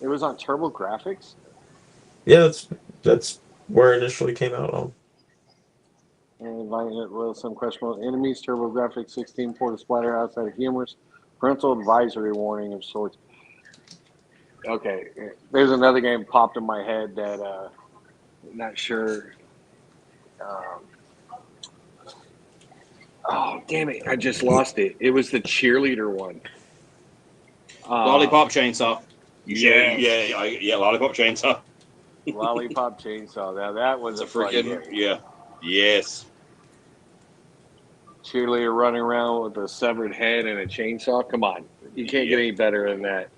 Speaker 1: It was on Turbo Graphics.
Speaker 2: Yeah, that's where it initially came out on.
Speaker 1: And violent with some questionable enemies. Turbo Graphics 16 for the Splatterhouse had a humorous parental advisory warning of sorts. Okay, there's another game popped in my head that not sure Um, oh, damn it. I just lost it. It was the cheerleader one.
Speaker 3: Lollipop Chainsaw. You should,
Speaker 1: Yes.
Speaker 3: yeah, Lollipop Chainsaw.
Speaker 1: Lollipop Chainsaw. Now, that was
Speaker 3: It's a
Speaker 1: fun
Speaker 3: freaking,
Speaker 1: game.
Speaker 3: yeah. Yes.
Speaker 1: Cheerleader running around with a severed head and a chainsaw. Come on. You can't get any better than that.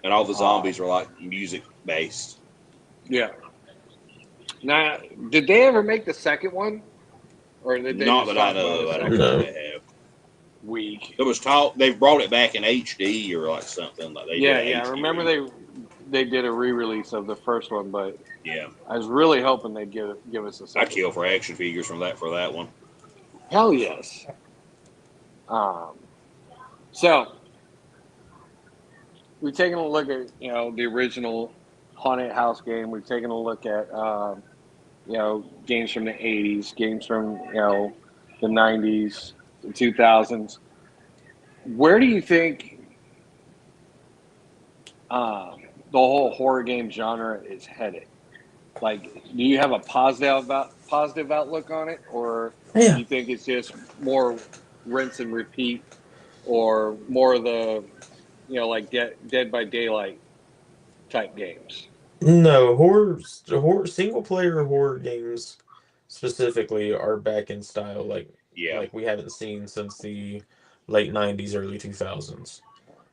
Speaker 3: And all the zombies were like music based.
Speaker 1: Yeah. Now, did they ever make the second one? Or did they
Speaker 3: Not
Speaker 1: just
Speaker 3: that I
Speaker 1: talk about
Speaker 3: know
Speaker 1: the
Speaker 3: of. I don't
Speaker 1: second
Speaker 3: think
Speaker 2: No.
Speaker 3: they have.
Speaker 1: week?
Speaker 3: It was talk. They brought it back in HD or like something like they
Speaker 1: Yeah,
Speaker 3: did.
Speaker 1: yeah. I
Speaker 3: HD
Speaker 1: remember they did a re-release of the first one, but
Speaker 3: Yeah,
Speaker 1: I was really hoping they'd give us a
Speaker 3: I
Speaker 1: second
Speaker 3: kill
Speaker 1: one.
Speaker 3: for action figures from that for that one.
Speaker 1: Hell yes. So we've taken a look at the original haunted house game. We've taken a look at games from the '80s, games from the '90s, the 2000s. Where do you think the whole horror game genre is headed? Like, do you have a positive outlook on it, or do
Speaker 2: Yeah.
Speaker 1: you think it's just more rinse and repeat, or more of the like Dead by Daylight type games?
Speaker 2: No, single player horror games specifically are back in style
Speaker 3: Yeah,
Speaker 2: like we haven't seen since the late 90s, early 2000s.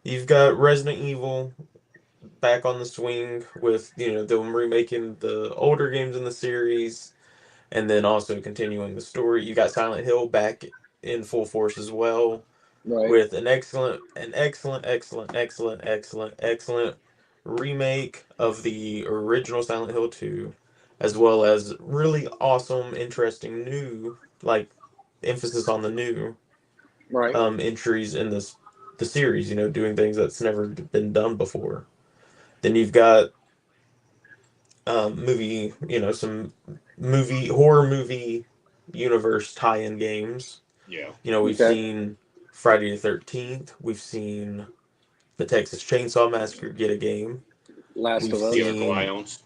Speaker 2: You've got Resident Evil back on the swing with, them remaking the older games in the series and then also continuing the story. You got Silent Hill back in full force as well
Speaker 1: Right,
Speaker 2: with an excellent remake of the original Silent Hill 2, as well as really awesome, interesting new, like emphasis on the new
Speaker 1: right.
Speaker 2: entries in the series. Doing things that's never been done before. Then you've got some horror movie universe tie-in games.
Speaker 3: yeah.
Speaker 2: We've
Speaker 1: Okay.
Speaker 2: seen Friday the 13th. We've seen the Texas Chainsaw Massacre get a game.
Speaker 1: Last
Speaker 2: We've
Speaker 1: of Us.
Speaker 3: Killer
Speaker 2: seen
Speaker 3: Clowns.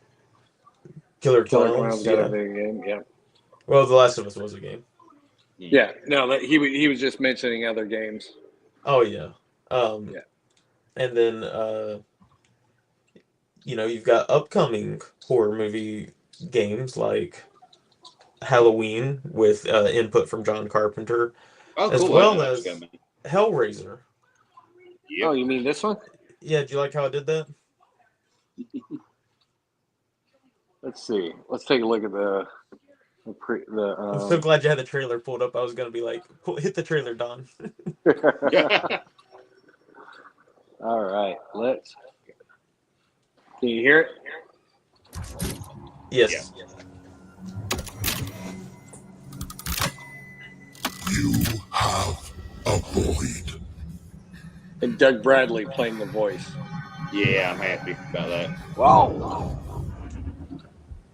Speaker 2: Killer
Speaker 1: Killer Clowns
Speaker 2: Clowns.
Speaker 1: got a
Speaker 2: Yeah.
Speaker 1: video game. Yeah.
Speaker 2: Well, The Last of Us was a game.
Speaker 3: Mm.
Speaker 1: Yeah. No, he was just mentioning other games.
Speaker 2: Oh yeah. Um,
Speaker 1: Yeah.
Speaker 2: and then you've got upcoming horror movie games like Halloween with input from John Carpenter,
Speaker 3: Oh,
Speaker 2: as
Speaker 3: cool! I didn't know
Speaker 2: well
Speaker 3: that was
Speaker 2: as
Speaker 3: coming.
Speaker 2: Hellraiser.
Speaker 1: Oh,
Speaker 3: Yep.
Speaker 1: you mean this one?
Speaker 2: Yeah, do you like how I did that?
Speaker 1: Let's see. Let's take a look at the
Speaker 2: I'm so glad you had the trailer pulled up. I was gonna be like, hit the trailer, Don.
Speaker 1: All right. Let's. Can you hear it?
Speaker 3: Yeah.
Speaker 2: Yes.
Speaker 4: You have a void.
Speaker 1: And Doug Bradley playing the voice.
Speaker 3: Yeah, I'm happy about
Speaker 1: Wow.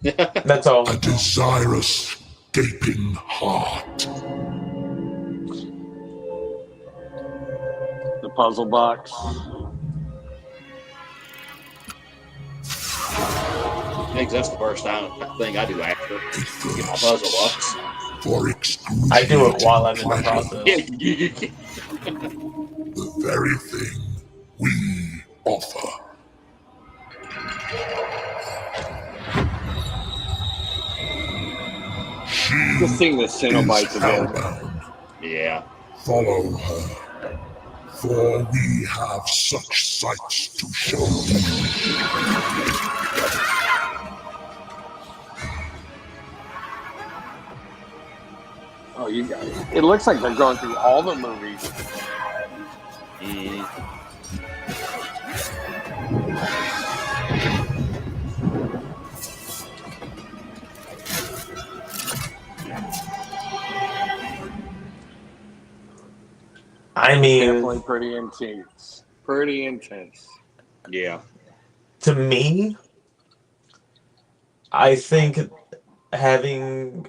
Speaker 3: that.
Speaker 2: That's all.
Speaker 4: A desirous, gaping heart.
Speaker 1: The puzzle box.
Speaker 3: That's the first thing I do after
Speaker 4: It
Speaker 3: get my puzzle
Speaker 4: thirsts
Speaker 3: box.
Speaker 4: for
Speaker 2: I do it while I'm in the
Speaker 4: excruciating
Speaker 2: process.
Speaker 4: pleasure. The very thing we offer. She
Speaker 1: Just sing the
Speaker 4: is
Speaker 1: Cenobites again.
Speaker 4: hellbound.
Speaker 3: Yeah.
Speaker 4: Follow her, for we have such sights to show you.
Speaker 1: Oh, you got it. It looks like they're going through all the movies.
Speaker 3: Mm.
Speaker 2: I mean,
Speaker 1: Definitely pretty intense. Pretty intense.
Speaker 3: Yeah.
Speaker 2: to me, I think having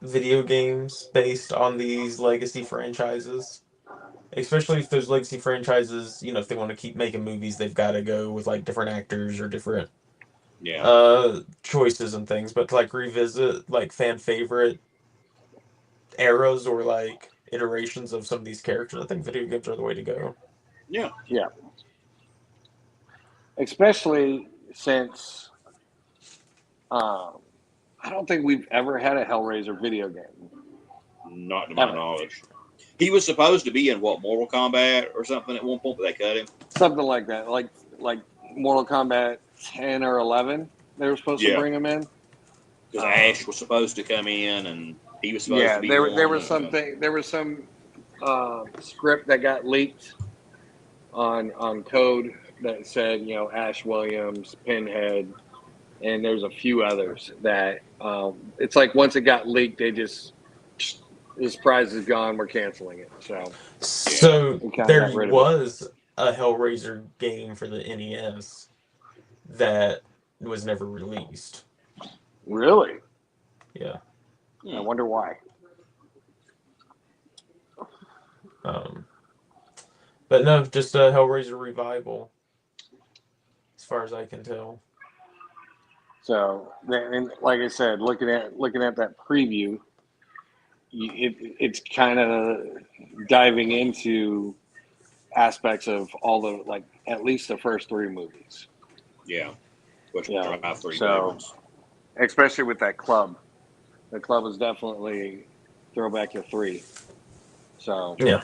Speaker 2: video games based on these legacy franchises, especially if those legacy franchises, if they want to keep making movies, they've got to go with like different actors or different choices and things, but to like revisit like fan favorite eras or like iterations of some of these characters, I think video games are the way to go.
Speaker 3: Yeah.
Speaker 1: Yeah. Especially since I don't think we've ever had a Hellraiser video game.
Speaker 3: Not to my knowledge. He was supposed to be in Mortal Kombat or something at one point, but they cut him.
Speaker 1: Something like that, like Mortal Kombat 10 or 11. They were supposed to bring him in
Speaker 3: because Ash was supposed to come in, and he was supposed to be.
Speaker 1: There was something. There was some script that got leaked on code that said, Ash Williams, Pinhead, and there's a few others that it's like once it got leaked, they just this prize is gone. We're canceling it.
Speaker 2: So there was a Hellraiser game for the NES that was never released.
Speaker 1: Really?
Speaker 2: Yeah.
Speaker 1: I wonder why.
Speaker 2: But no, just a Hellraiser revival, as far as I can tell.
Speaker 1: So, and like I said, looking at that preview, it's kind of diving into aspects of all the at least the first three movies.
Speaker 3: Yeah, which are my three
Speaker 1: favorites. Especially with that club, the club is definitely throwback to 3. So
Speaker 2: yeah.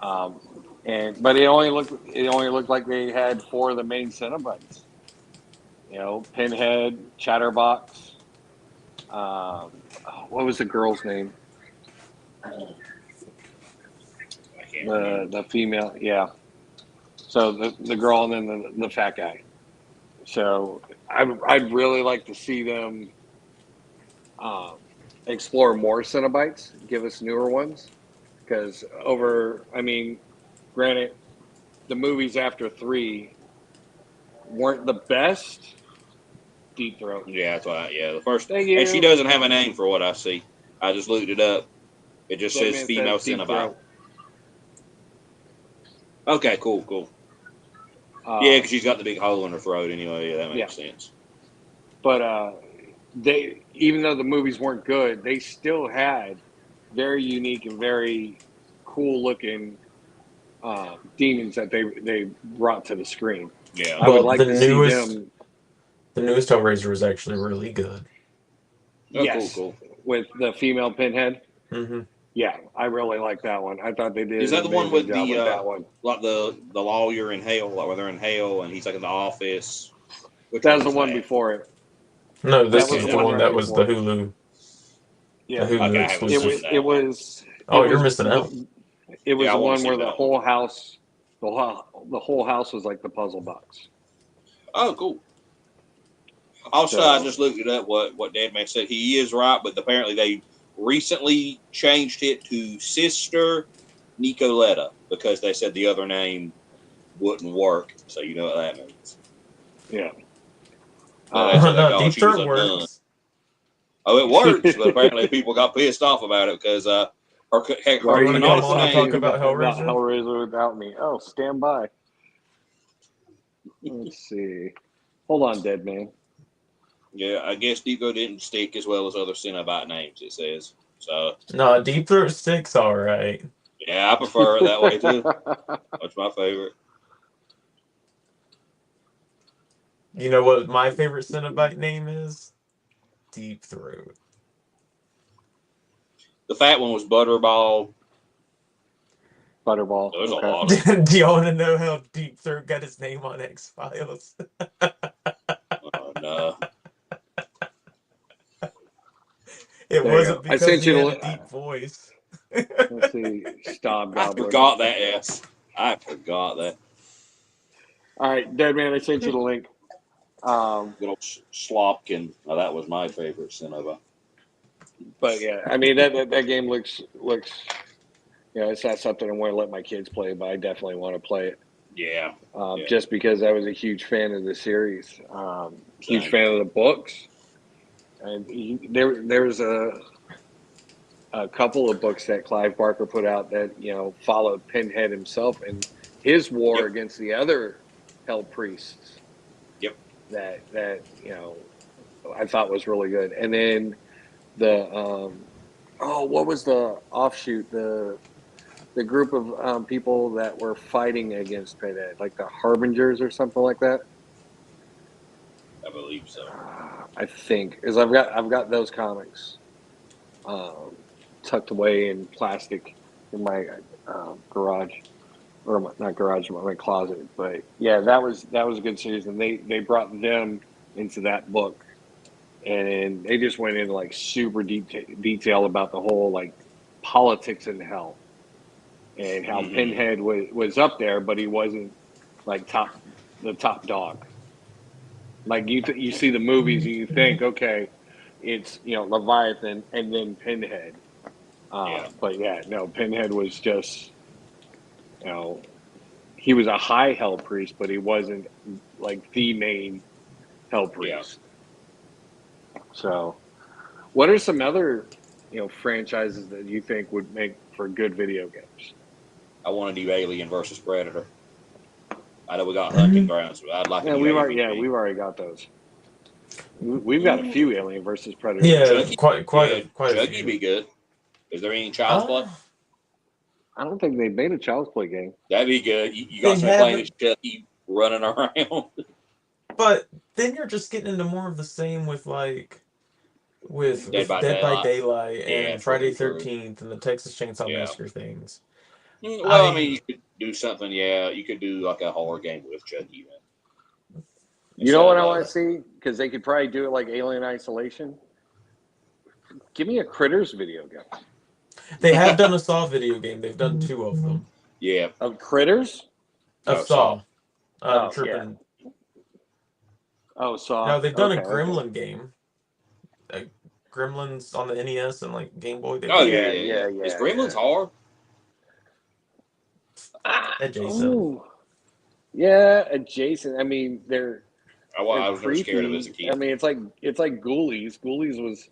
Speaker 1: But it only looked like they had 4 of the main Cenobites. Pinhead, Chatterbox. What was the girl's name? The female, yeah. So the girl and then the fat guy. So I'd really like to see them explore more Cenobites, give us newer ones, because granted, the movies after 3 weren't the best. Deep Throat.
Speaker 3: Yeah, that's why. Yeah, the first. And she doesn't have a name for what I see. I just looked it up. It just says female Cenobite. Okay, cool. Yeah, because she's got the big hole in her throat anyway. Yeah, that makes sense.
Speaker 1: But they, even though the movies weren't good, they still had very unique and very cool looking demons that they brought to the screen.
Speaker 3: Yeah,
Speaker 1: I would like to see them.
Speaker 2: The newest Hellraiser was actually really good.
Speaker 3: Oh, yes, cool.
Speaker 1: With the female Pinhead.
Speaker 2: Mm-hmm.
Speaker 1: Yeah, I really like that one. I thought they did.
Speaker 3: Is that the one with
Speaker 1: that one?
Speaker 3: Like the lawyer in hell, like where they're in hell and he's like in the office?
Speaker 1: That was the one before it.
Speaker 2: No, this is the one that was the Hulu.
Speaker 1: Yeah,
Speaker 2: the Hulu exclusive.
Speaker 1: It was.
Speaker 2: Oh, you're missing out.
Speaker 1: It was the one where the whole house, the whole house was like the puzzle box.
Speaker 3: Oh, cool. Also, I just looked it up. What Dad Man said, he is right, but apparently they recently changed it to Sister Nicoletta because they said the other name wouldn't work. So you know what that means.
Speaker 1: Yeah.
Speaker 2: No, Deep Throat works.
Speaker 3: Oh, it works, but apparently people got pissed off about it because
Speaker 2: are you going to come on and talk about Hellraiser?
Speaker 1: Hellraiser without me. Oh, stand by. Let's see. Hold on, Dead Man.
Speaker 3: Yeah, I guess Deep Throat didn't stick as well as other Cenobite names, it says. So
Speaker 2: no, Deep Throat sticks all right.
Speaker 3: Yeah, I prefer it that way too. That's my favorite.
Speaker 2: You know what my favorite Cenobite name is? Deep Throat.
Speaker 3: The fat one was Butterball.
Speaker 1: Butterball.
Speaker 3: There's a lot of
Speaker 2: Do y'all want to know how Deep Throat got his name on X-Files?
Speaker 3: Oh, no.
Speaker 2: It wasn't because he had a deep voice.
Speaker 1: Let's see. Stop.
Speaker 3: I forgot that, yes. I forgot that.
Speaker 1: All right, Dead Man, I sent you the link.
Speaker 3: Good old Slopkin. Oh, that was my favorite Cenobite.
Speaker 1: But yeah, I mean that game looks. It's not something I want to let my kids play, but I definitely want to play it.
Speaker 3: Yeah.
Speaker 1: Just because I was a huge fan of the series, huge fan of the books, and there was a couple of books that Clive Barker put out that followed Pinhead himself and his war against the other Hell priests.
Speaker 3: Yep.
Speaker 1: that I thought was really good. And then the what was the offshoot, the group of people that were fighting against Pinhead, like the Harbingers or something like that.
Speaker 3: I believe so.
Speaker 1: I think, because I've got those comics tucked away in plastic in my garage, or not garage, but my closet. But yeah, that was a good series, and they brought them into that book, and they just went into like super deep detail about the whole like politics in hell, and how Pinhead was up there, but he wasn't like the top dog. Like you see the movies and you think, okay, it's Leviathan and then Pinhead. But yeah, no, Pinhead was just he was a high hell priest, but he wasn't like the main hell priest. Yeah. So, what are some other franchises that you think would make for good video games?
Speaker 3: I want to do Alien versus Predator. I know we got Hunting Grounds, but I'd like to do
Speaker 1: we've already got those. We've got a few Alien versus Predator.
Speaker 2: Yeah,
Speaker 3: Chucky,
Speaker 2: quite
Speaker 3: Chucky be good. Is there any Child's Play?
Speaker 1: I don't think they made a Child's Play game.
Speaker 3: That'd be good. You got somebody playing as Chucky running around.
Speaker 2: But then you're just getting into more of the same with Dead by Daylight and Friday 13th and the Texas Chainsaw Massacre things.
Speaker 3: Well, I mean, you could do something. Yeah, you could do like a horror game with Chucky.
Speaker 1: You know what I want to see? Because they could probably do it like Alien Isolation. Give me a Critters video game.
Speaker 2: They have done a Saw video game. They've done 2 of them.
Speaker 3: Yeah.
Speaker 1: Of Critters?
Speaker 2: Of Saw. I'm tripping.
Speaker 1: Yeah. Oh, Saw.
Speaker 2: No, they've done a Gremlin game. Gremlins on the NES and like Game Boy.
Speaker 3: Yeah. Is Gremlins hard?
Speaker 2: Adjacent.
Speaker 1: Ooh. Yeah, adjacent. I mean,
Speaker 3: I was never scared of it as a kid.
Speaker 1: I mean, it's like Ghoulies. Ghoulies was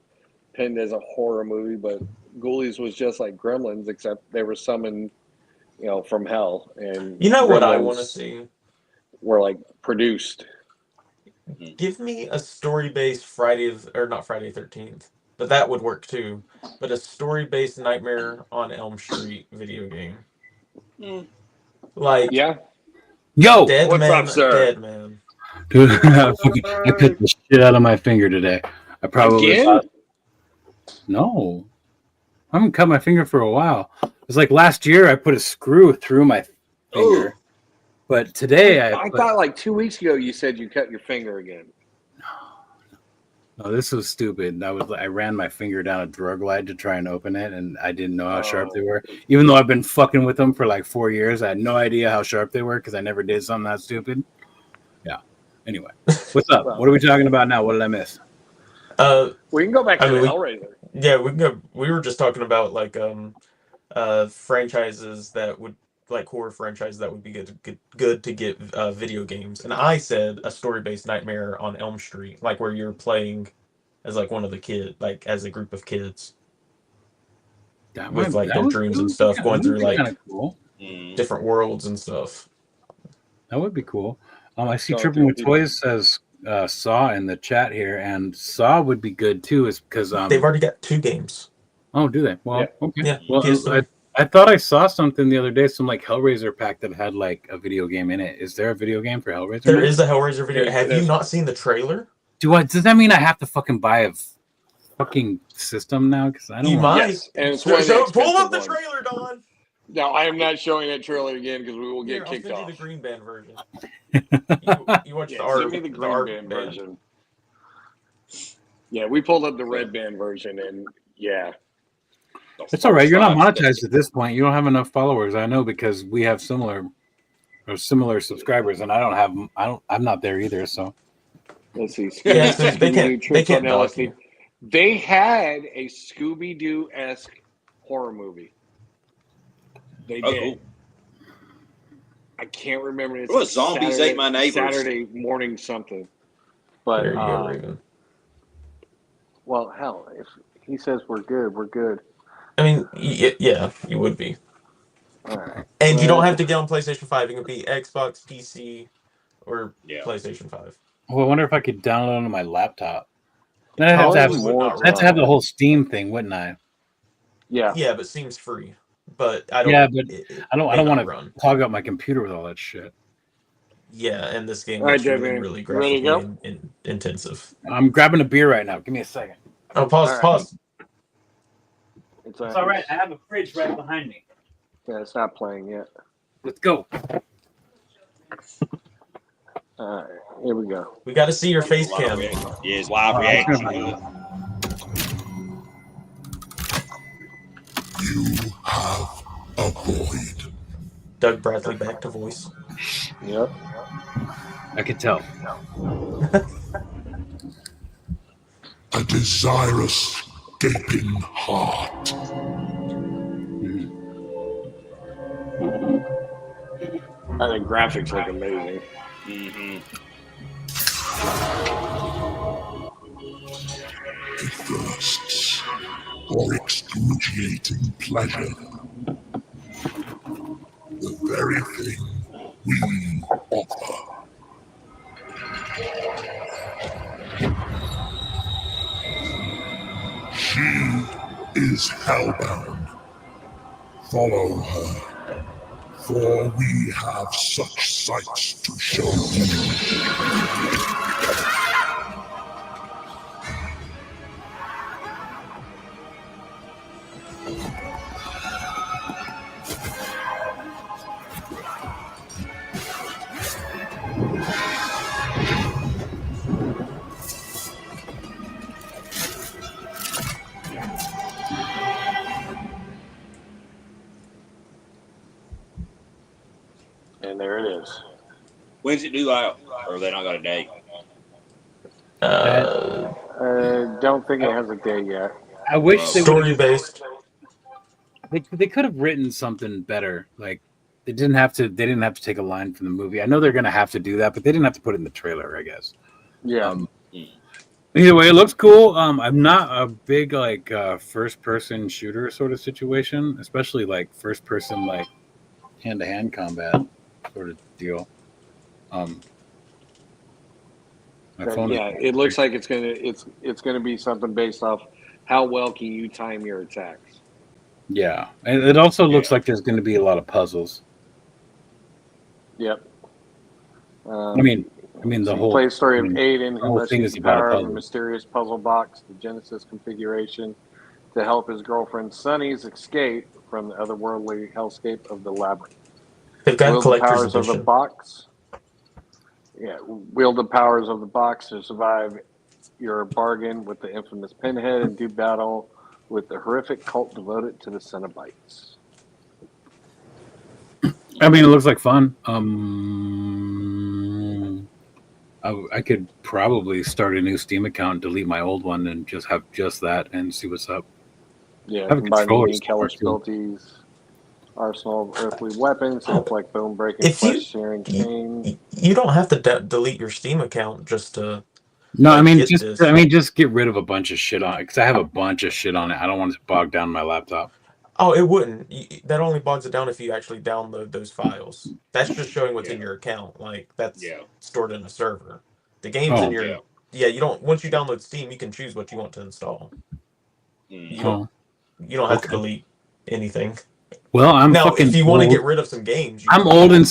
Speaker 1: pinned as a horror movie, but Ghoulies was just like Gremlins, except they were summoned, from hell. And
Speaker 2: what I want to see?
Speaker 1: Were like produced.
Speaker 2: Give me a story-based not Friday 13th, but that would work too. But a story-based Nightmare on Elm Street video game. Like,
Speaker 1: yeah.
Speaker 5: Yo,
Speaker 2: Dead
Speaker 1: what's
Speaker 2: Man,
Speaker 1: up, sir?
Speaker 2: Dead Man.
Speaker 5: Dude, I picked the shit out of my finger today. I probably No, I haven't cut my finger for a while. It's like last year I put a screw through my finger, but today
Speaker 1: I thought like 2 weeks ago you said you cut your finger again.
Speaker 5: No, this was stupid. I ran my finger down a drug light to try and open it, and I didn't know how sharp they were. Even though I've been fucking with them for like 4 years, I had no idea how sharp they were because I never did something that stupid. Yeah. Anyway, what's up? What are we talking about now? What did I miss?
Speaker 1: We can go back to Hellraiser.
Speaker 2: Yeah, we can go. We were just talking about like franchises that would like horror franchises that would be good to get video games. And I said a story-based Nightmare on Elm Street, like where you're playing as like one of the kids, like as a group of kids with like their dreams and stuff, going through like different worlds and stuff.
Speaker 5: That would be cool. I see Tripping with Toys says Saw in the chat here, and Saw would be good too, is because
Speaker 2: they've already got 2 games.
Speaker 5: Oh, do they? Well, okay.
Speaker 2: Yeah.
Speaker 5: Well, I thought I saw something the other day, some like Hellraiser pack that had like a video game in it. Is there a video game for Hellraiser?
Speaker 2: There is a Hellraiser video. Have you not seen the trailer?
Speaker 5: Does that mean I have to fucking buy a fucking system now? Because I don't.
Speaker 2: You might.
Speaker 1: Yes. And it's
Speaker 2: pull up the trailer, Don.
Speaker 1: No, I am not showing that trailer again because we will get kicked off.
Speaker 2: I'll send you the green band version. you watch the art.
Speaker 1: Send me the green band version. Yeah, we pulled up the red band version, and yeah.
Speaker 5: It's all right. You're not monetized at this point. You don't have enough followers. I know because we have similar subscribers, and I'm not there either. So
Speaker 1: let's see.
Speaker 2: Yeah, they can't block you.
Speaker 1: They had a Scooby-Doo-esque horror movie. They did. I can't remember.
Speaker 3: It was Zombies Ate My Neighbors.
Speaker 1: Saturday morning something. But
Speaker 2: there you go, Raven.
Speaker 1: Well, hell, if he says we're good, we're good.
Speaker 2: I mean, yeah, you would be.
Speaker 1: All right.
Speaker 2: And you don't have to get on PlayStation 5. It can be Xbox, PC, or PlayStation 5.
Speaker 5: Well, I wonder if I could download it on my laptop. Then I'd have to
Speaker 2: Probably
Speaker 5: have,
Speaker 2: would not
Speaker 5: I'd have to have
Speaker 2: run.
Speaker 5: the whole Steam thing, wouldn't I?
Speaker 1: Yeah.
Speaker 2: Yeah, but Steam's free. But I
Speaker 5: Yeah,
Speaker 2: don't.
Speaker 5: but
Speaker 2: It
Speaker 5: I
Speaker 2: may
Speaker 5: don't want
Speaker 2: not
Speaker 5: to
Speaker 2: run.
Speaker 5: clog up my computer with all that shit.
Speaker 2: Yeah, and this game
Speaker 1: All right,
Speaker 2: looks really,
Speaker 1: Devin,
Speaker 2: really
Speaker 1: you ready to
Speaker 2: graphically
Speaker 1: go?
Speaker 2: intensive.
Speaker 5: I'm grabbing a beer right now. Give me a second.
Speaker 2: Oh,
Speaker 1: All
Speaker 2: pause,
Speaker 1: right.
Speaker 2: pause.
Speaker 1: It's
Speaker 5: It's all right. I have a fridge right behind me.
Speaker 1: Yeah, it's not playing yet.
Speaker 5: Let's go.
Speaker 1: All right, here we go.
Speaker 2: We got to see your face
Speaker 3: Live
Speaker 2: cam.
Speaker 3: reaction. Yeah, it's live
Speaker 5: Oh, I
Speaker 3: reaction.
Speaker 5: turn my-
Speaker 4: You have a void.
Speaker 2: Doug Bradley back to voice.
Speaker 1: Yep.
Speaker 5: I could tell.
Speaker 4: A desirous, gaping heart.
Speaker 5: Mhm.
Speaker 1: I think graphics look amazing.
Speaker 3: Mm-hmm.
Speaker 4: It thirsts for excruciating pleasure. The very thing we offer. She is hellbound. Follow her, for we have such sights to show you.
Speaker 1: And there it is.
Speaker 3: When's it due out? Or have they not got a date?
Speaker 1: Don't think it has a day yet.
Speaker 5: I wish they would.
Speaker 2: Story based.
Speaker 5: They could have written something better. Like they didn't have to. They didn't have to take a line from the movie. I know they're gonna have to do that, but they didn't have to put it in the trailer. I guess.
Speaker 1: Yeah.
Speaker 5: Either way, it looks cool. I'm not a big like first person shooter sort of situation, especially like first person like hand to hand combat sort of deal. My
Speaker 1: But
Speaker 5: phone.
Speaker 1: yeah, it looks like it's gonna be something based off how well can you time your attacks.
Speaker 5: Yeah, and it also looks like there's going to be a lot of puzzles.
Speaker 1: Yep.
Speaker 5: I mean the whole
Speaker 1: play story of
Speaker 5: I mean,
Speaker 1: Aiden,
Speaker 5: the
Speaker 1: who
Speaker 5: whole
Speaker 1: must
Speaker 5: thing
Speaker 1: use
Speaker 5: is
Speaker 1: the
Speaker 5: about a
Speaker 1: power of a
Speaker 5: puzzle.
Speaker 1: mysterious puzzle box, the Genesis configuration, to help his girlfriend Sunny's escape from the otherworldly hellscape of the labyrinth.
Speaker 2: They've got
Speaker 1: Wield the
Speaker 2: collector's
Speaker 1: powers of the
Speaker 2: edition.
Speaker 1: box. Yeah, wield the powers of the box to survive your bargain with the infamous Pinhead and do battle with the horrific cult devoted to the Cenobites.
Speaker 5: I mean, it looks like fun. I could probably start a new Steam account, delete my old one, and just have just that and see what's up.
Speaker 1: Yeah,
Speaker 5: Have a
Speaker 1: combine
Speaker 5: controller
Speaker 1: unique hellish
Speaker 5: support, too.
Speaker 1: abilities, arsenal of earthly weapons,
Speaker 2: Oh,
Speaker 1: like bone-breaking,
Speaker 2: if you
Speaker 1: flesh-searing cane.
Speaker 2: you don't have to delete your Steam account just to
Speaker 5: No, I mean
Speaker 2: get this.
Speaker 5: just get rid of a bunch of shit on it because I have a bunch of shit on it. I don't want it to bog down my laptop.
Speaker 2: Oh, it wouldn't. That only bogs it down if you actually download those files. That's just showing what's in your account. Like that's stored in a server. The game's in your you don't once you download Steam, you can choose what you want to install. You don't have to delete anything.
Speaker 5: Well, I'm
Speaker 2: now
Speaker 5: fucking
Speaker 2: if you want to
Speaker 5: old.
Speaker 2: get rid of some games,
Speaker 5: I'm old and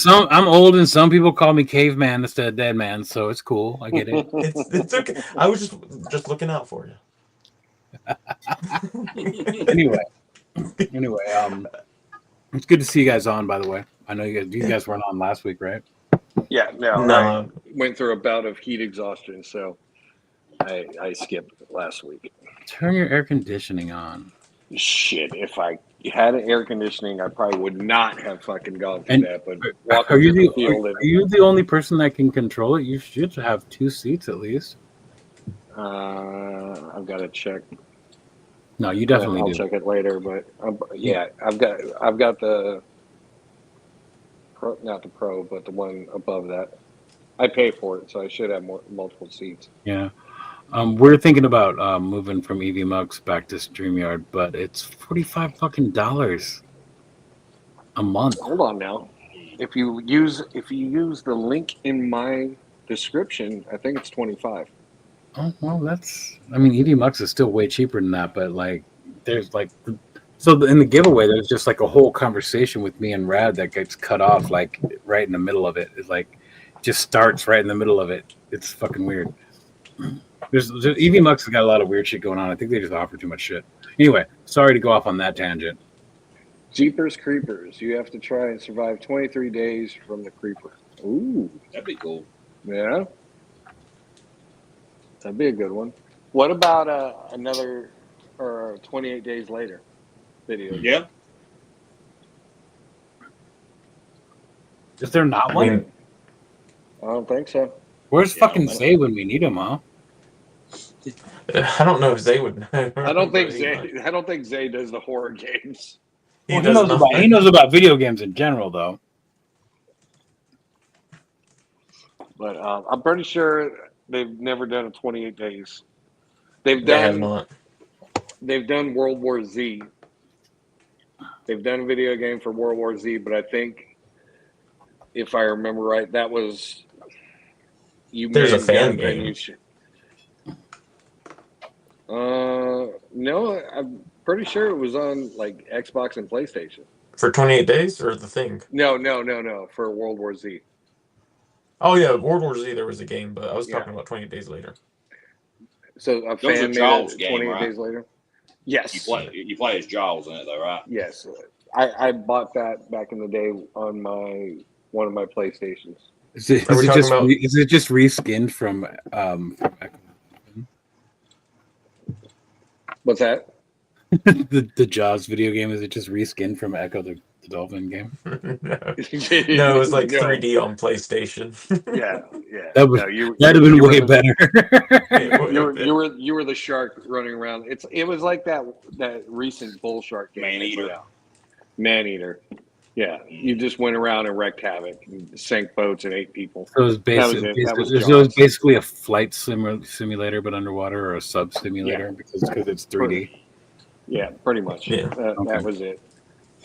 Speaker 5: some people call me caveman instead of dead man, so it's cool. I get it.
Speaker 2: it's okay. I was just looking out for you.
Speaker 5: Anyway, it's good to see you guys on. By the way, I know you guys weren't on last week, right?
Speaker 1: Yeah, no.
Speaker 2: No.
Speaker 1: I went through a bout of heat exhaustion, so I skipped last week.
Speaker 5: Turn your air conditioning on.
Speaker 1: Shit, if I had an air conditioning, I probably would not have fucking gone through
Speaker 5: And
Speaker 1: that. But
Speaker 5: Are
Speaker 1: walking
Speaker 5: you
Speaker 1: through
Speaker 5: the
Speaker 1: the field,
Speaker 5: are you the only person that can control it? You should have 2 seats at least.
Speaker 1: I've got to check.
Speaker 5: No, you definitely
Speaker 1: I'll
Speaker 5: do.
Speaker 1: check it later, but yeah, I've got the pro, not the pro, but the one above that. I pay for it, so I should have multiple seats.
Speaker 5: Yeah. We're thinking about moving from EV Mux back to StreamYard, but it's $45 fucking a month.
Speaker 1: Hold on now. If you use the link in my description, I think it's 25.
Speaker 5: Oh well, that's. I mean, EV Mux is still way cheaper than that, but like, there's like, in the giveaway, there's just like a whole conversation with me and Rad that gets cut off like right in the middle of it. It's like, just starts right in the middle of it. It's fucking weird. There's EV Mux has got a lot of weird shit going on. I think they just offer too much shit. Anyway, sorry to go off on that tangent.
Speaker 1: Jeepers Creepers. You have to try and survive 23 days from the creeper. Ooh.
Speaker 3: That'd be cool.
Speaker 1: Yeah. That'd be a good one. What about another or 28 days later video?
Speaker 3: Yeah.
Speaker 5: Is there not
Speaker 2: I
Speaker 5: one?
Speaker 2: mean,
Speaker 1: I don't think so.
Speaker 5: Where's
Speaker 3: Yeah,
Speaker 5: fucking
Speaker 3: I don't
Speaker 5: Zay when we need him, huh?
Speaker 2: I don't know if Zay would.
Speaker 1: I don't think Zay does the horror games.
Speaker 2: He
Speaker 5: Well,
Speaker 2: does
Speaker 5: he knows about video games in general, though.
Speaker 1: But I'm pretty sure they've never done a 28 days. They've
Speaker 2: They have
Speaker 1: done
Speaker 2: not.
Speaker 1: they've done World War Z. They've done a video game for World War Z, but I think if I remember right, that was
Speaker 2: There's a fan game.
Speaker 1: No, I'm pretty sure it was on like Xbox and PlayStation.
Speaker 2: For 28 days or the thing?
Speaker 1: No, for World War Z.
Speaker 2: Oh, yeah, World War Z, there was a game, but I was
Speaker 1: Yeah.
Speaker 2: talking about 28 days later.
Speaker 1: So a
Speaker 3: That was a
Speaker 1: fan made
Speaker 3: Jaws
Speaker 1: it
Speaker 3: game,
Speaker 1: 28
Speaker 3: right?
Speaker 1: days later. Yes,
Speaker 3: You play as Jaws in it, though, right?
Speaker 1: yes. I bought that back in the day on one of my PlayStations.
Speaker 5: Is it,
Speaker 2: Are we talking about-
Speaker 5: is it just reskinned from
Speaker 1: What's that?
Speaker 5: the Jaws video game? Is it just reskinned from Echo the Dolphin game?
Speaker 2: No, it was like
Speaker 1: No.
Speaker 2: 3D on PlayStation.
Speaker 1: Yeah.
Speaker 5: That would-
Speaker 1: No,
Speaker 5: That'd have been
Speaker 1: you were
Speaker 5: way
Speaker 1: the-
Speaker 5: better.
Speaker 1: You were the shark running around. It was like that recent bull shark game.
Speaker 3: Man
Speaker 1: they put
Speaker 3: Eater.
Speaker 1: out. Man-Eater. Yeah, you just went around and wreaked havoc, and sank boats and ate people.
Speaker 5: So it was
Speaker 1: That was Jaws.
Speaker 5: basically a flight simulator, but underwater, or a sub simulator because it's 3D.
Speaker 1: Yeah, pretty much.
Speaker 2: Yeah.
Speaker 1: That was it.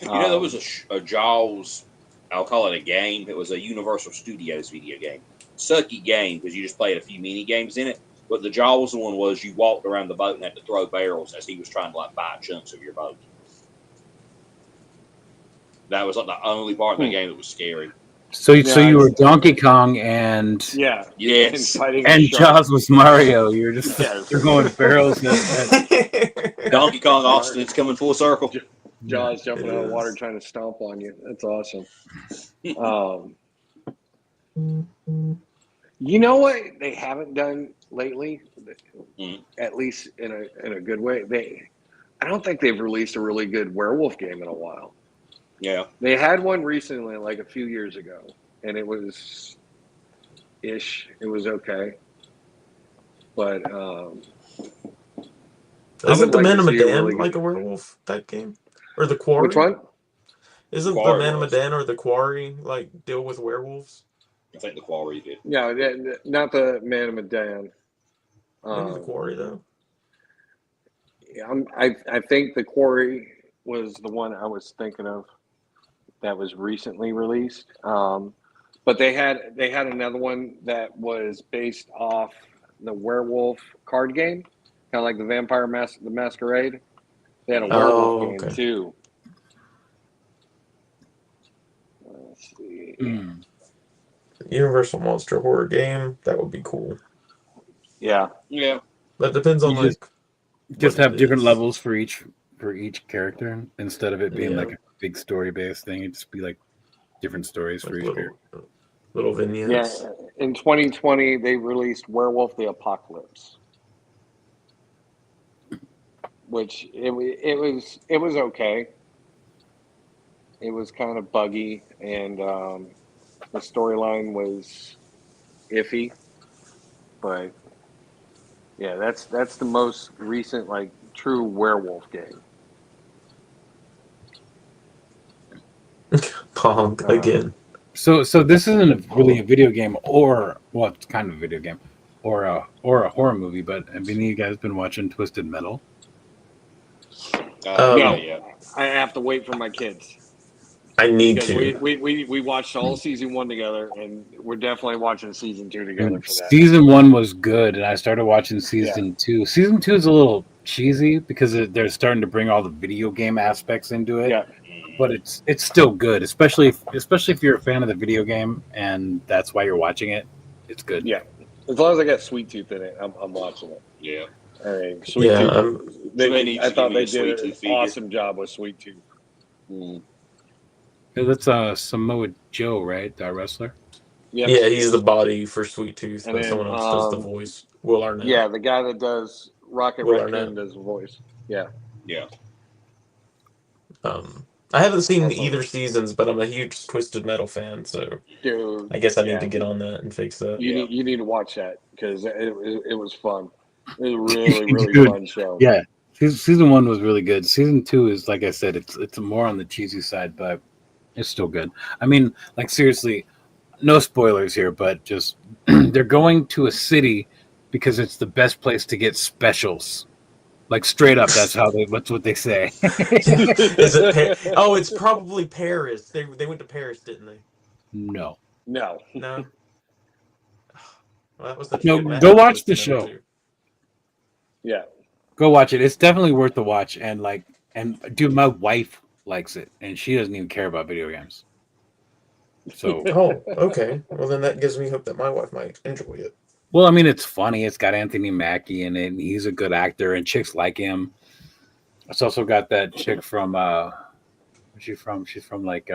Speaker 3: You know, there was a Jaws, I'll call it a game. It was a Universal Studios video game. Sucky game because you just played a few mini games in it. But the Jaws one was you walked around the boat and had to throw barrels as he was trying to like buy chunks of your boat. That was like the only part of the game that was scary.
Speaker 5: So you were Donkey Kong and
Speaker 1: Yeah.
Speaker 3: Yes.
Speaker 1: fighting
Speaker 5: and
Speaker 1: a shark.
Speaker 5: Jaws was Mario. You're just
Speaker 1: Yes.
Speaker 5: you're going barrels.
Speaker 3: Donkey Kong Austin, it's coming full circle.
Speaker 1: Jaws jumping
Speaker 2: It
Speaker 1: out of
Speaker 2: is.
Speaker 1: water trying to stomp on you. That's awesome. You know what they haven't done lately, at least in a good way. I don't think they've released a really good werewolf game in a while.
Speaker 3: Yeah.
Speaker 1: They had one recently, like a few years ago, and it was okay. But
Speaker 2: Isn't the
Speaker 1: like
Speaker 2: Man
Speaker 1: to
Speaker 2: of
Speaker 1: see a
Speaker 2: Medan
Speaker 1: really
Speaker 2: like
Speaker 1: good-
Speaker 2: a werewolf type game? Or the Quarry?
Speaker 1: which one?
Speaker 2: Isn't
Speaker 3: Quarry
Speaker 2: the Man of
Speaker 3: was.
Speaker 2: Medan or the Quarry like deal with werewolves?
Speaker 3: I think the Quarry did.
Speaker 1: No, not the Man of Medan.
Speaker 2: Maybe the Quarry though.
Speaker 1: I think the Quarry was the one I was thinking of that was recently released. But they had another one that was based off the werewolf card game, kind of like the the Masquerade. They had a werewolf
Speaker 2: Oh,
Speaker 1: game
Speaker 2: okay.
Speaker 1: too. Let's see.
Speaker 2: Universal Monster Horror game, that would be cool.
Speaker 1: Yeah.
Speaker 3: Yeah.
Speaker 2: That depends on
Speaker 5: You
Speaker 2: like
Speaker 5: just
Speaker 2: what
Speaker 5: have
Speaker 2: it
Speaker 5: different
Speaker 2: is.
Speaker 5: levels for each character instead of it being
Speaker 2: Yeah.
Speaker 5: like a big story based thing. It'd just be like different stories for
Speaker 2: Like
Speaker 5: each character.
Speaker 2: little
Speaker 1: Yeah.
Speaker 2: vignettes.
Speaker 1: In 2020, they released Werewolf the Apocalypse, which it was okay. It was kind of buggy, and the storyline was iffy. But yeah, that's the most recent like true werewolf game.
Speaker 2: Pong again.
Speaker 5: So this isn't really a video game, or well, it's kind of a video game, or a horror movie. But have any of you guys been watching Twisted Metal?
Speaker 2: No.
Speaker 3: Yeah.
Speaker 1: I have to wait for my kids.
Speaker 2: I need
Speaker 1: because
Speaker 2: to.
Speaker 1: we watched all season 1 together, and we're definitely watching season 2 together for that.
Speaker 5: Season 1 was good, and I started watching season 2. Season 2 is a little cheesy because they're starting to bring all the video game aspects into it.
Speaker 1: Yeah,
Speaker 5: But it's still good, especially if you're a fan of the video game and that's why you're watching it. It's good.
Speaker 1: yeah. As long as I got Sweet Tooth in it, I'm watching it.
Speaker 3: Yeah.
Speaker 1: I mean, Sweet
Speaker 2: Yeah,
Speaker 1: Tooth.
Speaker 3: Somebody needs
Speaker 1: I
Speaker 3: to
Speaker 1: thought
Speaker 3: give me
Speaker 1: they
Speaker 3: a Sweet
Speaker 1: did an
Speaker 3: Tooth figure.
Speaker 1: awesome job with Sweet Tooth.
Speaker 3: Mm.
Speaker 5: That's Samoa Joe, right? That wrestler.
Speaker 1: Yep.
Speaker 2: yeah, he's the body for Sweet Tooth,
Speaker 1: And
Speaker 2: but
Speaker 1: then,
Speaker 2: someone else does the voice. Will Arnett.
Speaker 1: Yeah, the guy that does Rocket
Speaker 2: Will
Speaker 1: Raccoon
Speaker 2: Arnett.
Speaker 1: does the voice. Yeah.
Speaker 3: Yeah.
Speaker 2: I haven't seen
Speaker 1: Awesome.
Speaker 2: either seasons, but I'm a huge Twisted Metal fan, so
Speaker 1: Dude,
Speaker 2: I guess I need to get on that and fix that.
Speaker 1: you need to watch that because it was fun. It was a really really
Speaker 5: Dude,
Speaker 1: fun show.
Speaker 5: Yeah, season 1 was really good. Season 2 is, like I said, it's more on the cheesy side, but it's still good. I mean, like seriously, no spoilers here, but just they're going to a city because it's the best place to get specials. Like straight up, that's what they say.
Speaker 2: Is it oh, it's probably Paris. They went to Paris, didn't they?
Speaker 5: No.
Speaker 2: No. Well, that was the
Speaker 5: No,
Speaker 2: shit
Speaker 5: go
Speaker 2: Matt
Speaker 5: watch the
Speaker 2: was
Speaker 5: show.
Speaker 2: to.
Speaker 1: Yeah.
Speaker 5: Go watch it. It's definitely worth the watch. And dude, my wife likes it, and she doesn't even care about video games. So,
Speaker 2: Oh, okay. Well, then that gives me hope that my wife might enjoy it.
Speaker 5: well, I mean, it's funny. It's got Anthony Mackie in it, and he's a good actor, and chicks like him. It's also got that chick from where's she from? She's from like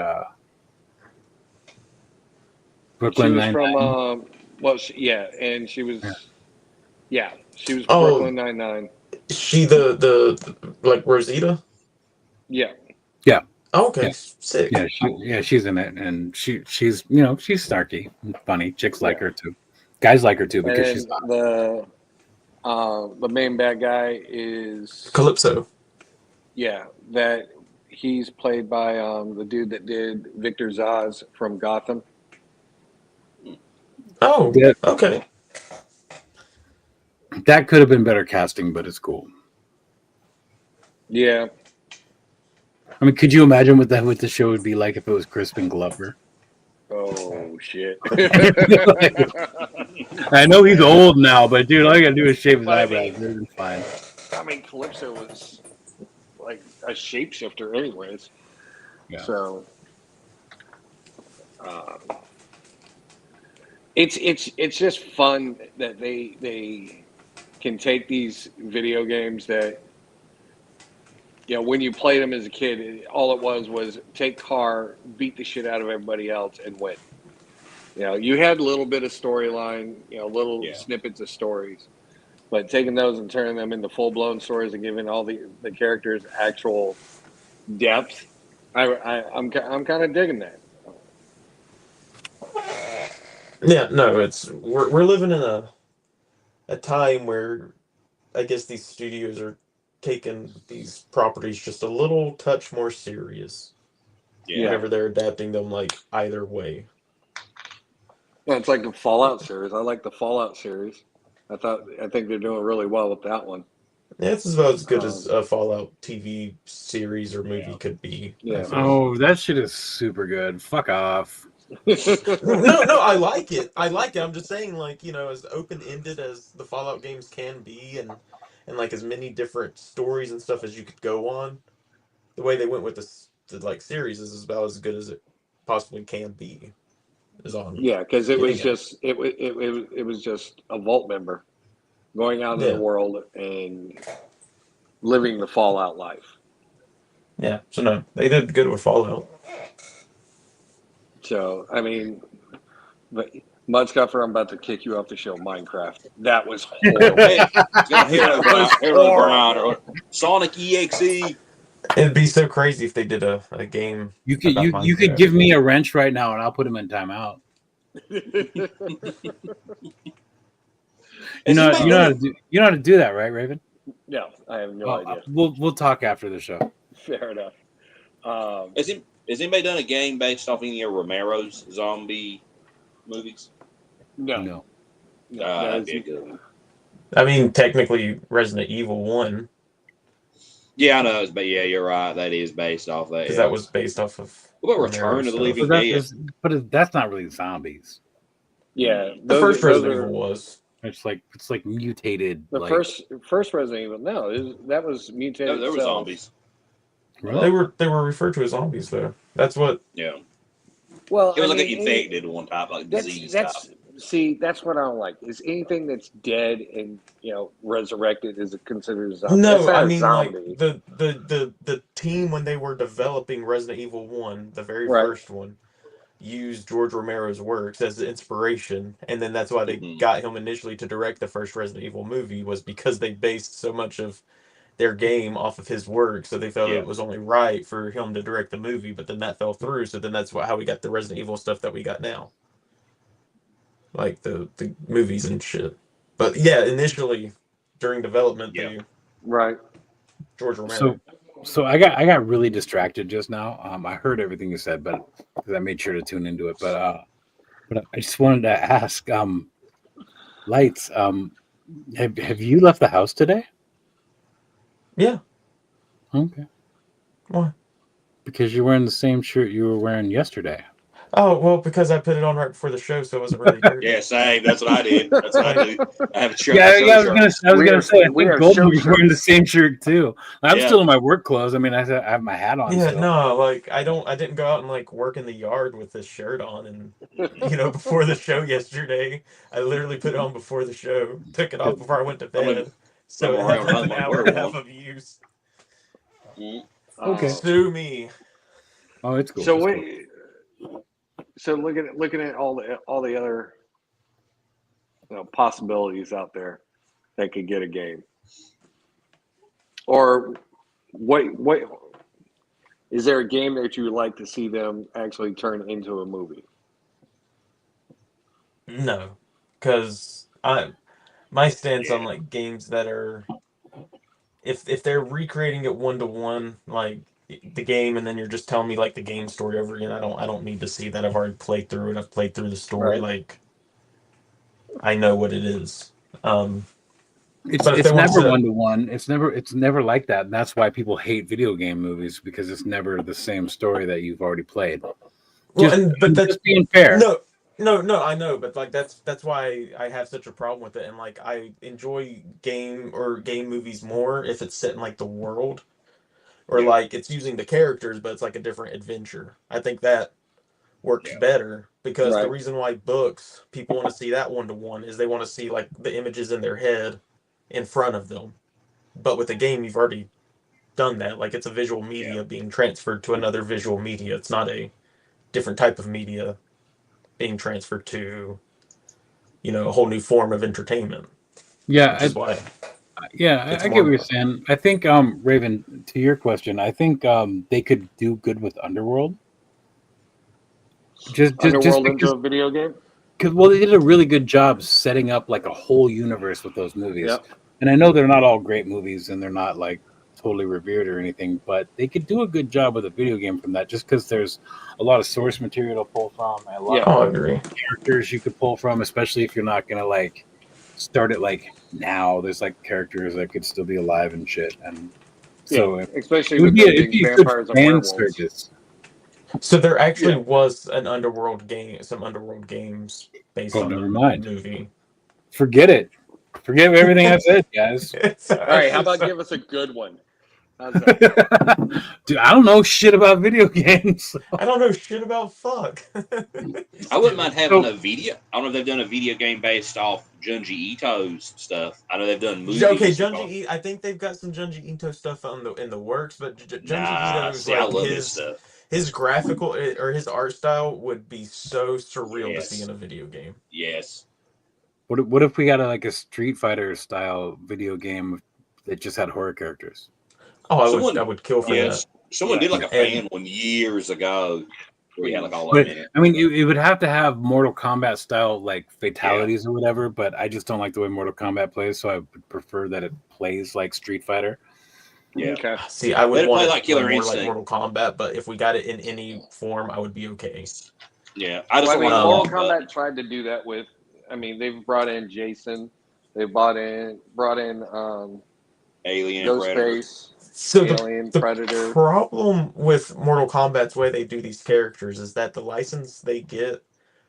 Speaker 5: Brooklyn
Speaker 1: She was
Speaker 5: Nine-Nine.
Speaker 1: from and she was she was
Speaker 2: Oh.
Speaker 1: Brooklyn Nine-Nine.
Speaker 2: Is she the like Rosita?
Speaker 1: Yeah.
Speaker 2: Oh, okay,
Speaker 5: Yeah.
Speaker 2: sick.
Speaker 5: She's in it, and she's she's snarky and funny. Chicks like her too. Guys like her too because
Speaker 1: And
Speaker 5: she's hot.
Speaker 1: the main bad guy is
Speaker 2: Calypso.
Speaker 1: that he's played by the dude that did Victor Zaz from Gotham.
Speaker 2: Oh,
Speaker 5: Yeah.
Speaker 2: okay.
Speaker 5: That could have been better casting, but it's cool.
Speaker 1: Yeah.
Speaker 5: I mean, could you imagine what the show would be like if it was Crispin Glover?
Speaker 1: Oh shit.
Speaker 5: I know he's old now, but dude, all you gotta do is shave his
Speaker 1: But I
Speaker 5: eyebrows.
Speaker 1: mean-
Speaker 5: It'll be fine.
Speaker 1: I mean, Calypso was like a shapeshifter, anyways.
Speaker 5: Yeah.
Speaker 1: So, it's just fun that they can take these video games that when you played them as a kid, all it was take car, beat the shit out of everybody else, and win. You had a little bit of storyline, little snippets of stories. But taking those and turning them into full-blown stories and giving all the characters actual depth, I'm kind of digging that.
Speaker 2: Yeah, no, we're living in a time where I guess these studios are taking these properties just a little touch more serious.
Speaker 3: Yeah.
Speaker 2: Whenever they're adapting them, like either way.
Speaker 1: Yeah, it's like the Fallout series. I like the Fallout series. I think they're doing really well with that one.
Speaker 2: Yeah, it's about as good as a Fallout TV series or movie could be.
Speaker 1: Yeah.
Speaker 5: Oh, that shit is super good. Fuck off.
Speaker 2: No, I like it. I'm just saying, like, as open-ended as the Fallout games can be, and like as many different stories and stuff as you could go on, the way they went with the like series is about as good as it possibly can be.
Speaker 1: Yeah, because it was just it was just a Vault member going out in the world and living the Fallout life.
Speaker 2: Yeah, so no, they did good with Fallout.
Speaker 1: So I mean, but Mudscuffer, I'm about to kick you off the show. Minecraft, that was horrible.
Speaker 3: Sonic EXE.
Speaker 2: It'd be so crazy if they did a game.
Speaker 5: You could give me a wrench right now, and I'll put him in timeout. You know how to do that, right, Raven?
Speaker 1: No, I have no idea.
Speaker 5: We'll talk after the show.
Speaker 1: Fair enough.
Speaker 3: Has anybody done a game based off any of Romero's zombie movies?
Speaker 1: No.
Speaker 3: That'd be a good one.
Speaker 2: I mean, technically, Resident Evil 1.
Speaker 3: Yeah, I know, but yeah, you're right. That is based off that.
Speaker 2: Because that was based off of
Speaker 3: What about
Speaker 2: Romero
Speaker 3: Return of the
Speaker 2: stuff.
Speaker 3: Living
Speaker 5: But
Speaker 3: Dead?
Speaker 5: that's not really zombies.
Speaker 1: Yeah,
Speaker 2: The first Resident Evil was.
Speaker 5: It's like mutated.
Speaker 1: the
Speaker 5: Like
Speaker 1: first Resident Evil. No, that was mutated
Speaker 3: There were
Speaker 1: cells.
Speaker 3: zombies.
Speaker 5: really?
Speaker 2: They were referred to as zombies though. That's what.
Speaker 3: Yeah.
Speaker 1: Well,
Speaker 3: It was
Speaker 1: I
Speaker 3: like an
Speaker 1: mean,
Speaker 3: infected one type, like disease type.
Speaker 1: that's what I don't like. Is anything that's dead and resurrected is considered a zombie? That's
Speaker 2: No,
Speaker 1: not
Speaker 2: I
Speaker 1: a
Speaker 2: mean like
Speaker 1: zombie,
Speaker 2: the team when they were developing Resident Evil 1, the very
Speaker 1: right?
Speaker 2: first one, used George Romero's works as the inspiration, and then that's why they
Speaker 3: Mhm.
Speaker 2: got him initially to direct the first Resident Evil movie, was because they based so much of their game off of his work, so they felt
Speaker 3: Yeah.
Speaker 2: it was only right for him to direct the movie, but then that fell through, so then that's how we got the Resident Evil stuff that we got now. Like the movies and shit. But yeah, initially during development
Speaker 3: Yeah.
Speaker 2: they
Speaker 1: Right.
Speaker 2: George Romero.
Speaker 5: So I got really distracted just now. I heard everything you said, but because I made sure to tune into it. But I just wanted to ask, Lights, have you left the house today?
Speaker 2: Yeah.
Speaker 5: Okay.
Speaker 2: Why?
Speaker 5: Because you're wearing the same shirt you were wearing yesterday.
Speaker 2: Oh, well, because I put it on right before the show, so it wasn't really dirty.
Speaker 3: Yeah, same. That's what I did. That's what I do. I have a shirt.
Speaker 5: Yeah,
Speaker 3: show
Speaker 5: I was
Speaker 3: shirt.
Speaker 5: gonna say. I
Speaker 1: we
Speaker 5: think
Speaker 1: are
Speaker 5: Golden
Speaker 1: show
Speaker 5: was wearing the
Speaker 1: shirts.
Speaker 5: same shirt too. I'm
Speaker 3: Yeah.
Speaker 5: still in my work clothes. I mean, I have my hat on.
Speaker 2: Yeah,
Speaker 5: still.
Speaker 2: no, like I didn't go out and like work in the yard with this shirt on, and before the show yesterday, I literally put it on before the show, took it off before I went to
Speaker 3: I'm
Speaker 2: bed, so it
Speaker 3: around
Speaker 2: had like
Speaker 3: home.
Speaker 2: an
Speaker 3: I
Speaker 2: hour
Speaker 3: wear
Speaker 2: and a half
Speaker 3: one.
Speaker 2: of use.
Speaker 3: Mhm.
Speaker 5: Okay.
Speaker 2: Sue me.
Speaker 5: Oh, it's cool.
Speaker 1: So
Speaker 5: It's cool.
Speaker 1: wait. So looking at all the other possibilities out there that could get a game, or what is there a game that you would like to see them actually turn into a movie?
Speaker 2: No, because my stance on
Speaker 3: Yeah.
Speaker 2: like games that are if they're recreating it one to one like the game, and then you're just telling me like the game story over again, I don't need to see that. I've already played through it. I've played through the story.
Speaker 1: Right.
Speaker 2: Like I know what it is.
Speaker 5: It's
Speaker 2: But if they want
Speaker 5: never
Speaker 2: to,
Speaker 5: one to one. It's never like that, and that's why people hate video game movies, because it's never the same story that you've already played.
Speaker 2: but that's
Speaker 5: Just being fair.
Speaker 2: no, I know, but like that's why I have such a problem with it, and like I enjoy game movies more if it's set in like the world, or
Speaker 3: Yeah.
Speaker 2: like it's using the characters, but it's like a different adventure. I think that works
Speaker 3: Yeah.
Speaker 2: better, because the
Speaker 1: Right.
Speaker 2: reason why books people want to see that one to one is they want to see like the images in their head in front of them. But with a game, you've already done that. Like it's a visual media
Speaker 3: Yeah.
Speaker 2: being transferred to another visual media. It's not a different type of media being transferred to, a whole new form of entertainment.
Speaker 5: Yeah,
Speaker 2: Which is why.
Speaker 5: I
Speaker 2: It's
Speaker 5: get
Speaker 2: more.
Speaker 5: what you're saying. I think, Raven, to your question, I think they could do good with Underworld. Just
Speaker 1: Underworld into
Speaker 5: because,
Speaker 1: a video game?
Speaker 5: well, they did a really good job setting up like a whole universe with those movies.
Speaker 1: Yep.
Speaker 5: And I know they're not all great movies, and they're not like totally revered or anything, but they could do a good job with a video game from that, just because there's a lot of source material to pull from, and a lot
Speaker 2: I
Speaker 5: of
Speaker 2: agree.
Speaker 5: characters you could pull from, especially if you're not gonna like start it like now. There's like characters that could still be alive and shit, and so
Speaker 1: Especially
Speaker 5: it would
Speaker 1: with
Speaker 5: be
Speaker 1: them
Speaker 5: it'd
Speaker 1: being
Speaker 5: be a good
Speaker 1: vampires and
Speaker 5: fan
Speaker 1: werewolves.
Speaker 5: service.
Speaker 2: So there actually
Speaker 1: Yeah.
Speaker 2: was an Underworld game, some Underworld games based
Speaker 5: Oh,
Speaker 2: on
Speaker 5: never
Speaker 2: the
Speaker 5: mind.
Speaker 2: movie.
Speaker 5: Forget it. Forget everything I said, guys.
Speaker 2: It's
Speaker 1: All right, how
Speaker 2: actually
Speaker 1: about
Speaker 2: so-
Speaker 1: give us a good one? How's that?
Speaker 5: Dude, I don't know shit about video games.
Speaker 2: I don't know shit about fuck.
Speaker 3: I wouldn't mind having
Speaker 5: So-
Speaker 3: a video. I don't know if they've done a video game based off Junji Ito's stuff. I know they've done movies.
Speaker 2: Okay, I think they've got some Junji Ito stuff in the works, but Junji Ito's
Speaker 3: see, I
Speaker 2: like
Speaker 3: love his stuff.
Speaker 2: his graphical or his art style would be so surreal to see
Speaker 3: Yes.
Speaker 2: in a video game.
Speaker 3: Yes.
Speaker 5: What if we got a Street Fighter style video game that just had horror characters?
Speaker 3: Someone-
Speaker 2: I would kill for
Speaker 3: Yes. Someone did like a fan
Speaker 2: And-
Speaker 3: one years ago where he had like all of them
Speaker 5: But
Speaker 3: in it.
Speaker 5: I mean, it would have to have Mortal Kombat style like fatalities or whatever. But I just don't like the way Mortal Kombat plays, so I would prefer that it plays like Street Fighter.
Speaker 3: Yeah.
Speaker 1: Okay.
Speaker 2: See, I would
Speaker 3: Let it
Speaker 2: want
Speaker 3: play
Speaker 2: it
Speaker 3: like Killer
Speaker 2: more like
Speaker 3: Instinct.
Speaker 2: Mortal Kombat, but if we got it in any form, I would be okay.
Speaker 3: Yeah. I just
Speaker 1: Well, I mean,
Speaker 3: don't
Speaker 1: Mortal
Speaker 3: want
Speaker 1: Kombat tried to do that with. I mean, they've brought in Jason. They brought in
Speaker 3: Alien, Predator.
Speaker 1: Ghostface,
Speaker 2: So
Speaker 1: Alien,
Speaker 2: the
Speaker 1: Predator.
Speaker 2: problem with Mortal Kombat's way they do these characters is that the license they get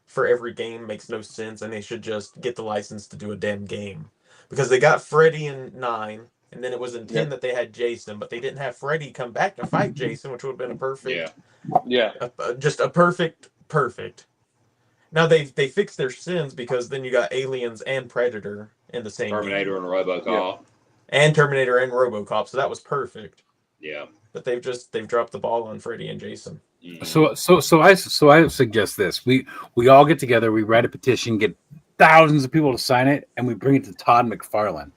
Speaker 2: for every game makes no sense, and they should just get the license to do a damn game. Because they got Freddy in 9, and then it was in 10
Speaker 1: Yep.
Speaker 2: that they had Jason, but they didn't have Freddy come back to fight Jason, which would have been a perfect,
Speaker 3: Yeah.
Speaker 1: Yeah.
Speaker 2: just a perfect. Now they fixed their sins because then you got Aliens and Predator in the same
Speaker 3: Terminator
Speaker 2: game,
Speaker 3: and RoboCop.
Speaker 2: and Terminator and RoboCop, so that was perfect.
Speaker 3: Yeah.
Speaker 2: But they've dropped the ball on Freddy and Jason.
Speaker 5: So I suggest this: we all get together, we write a petition, get thousands of people to sign it, and we bring it to Todd McFarlane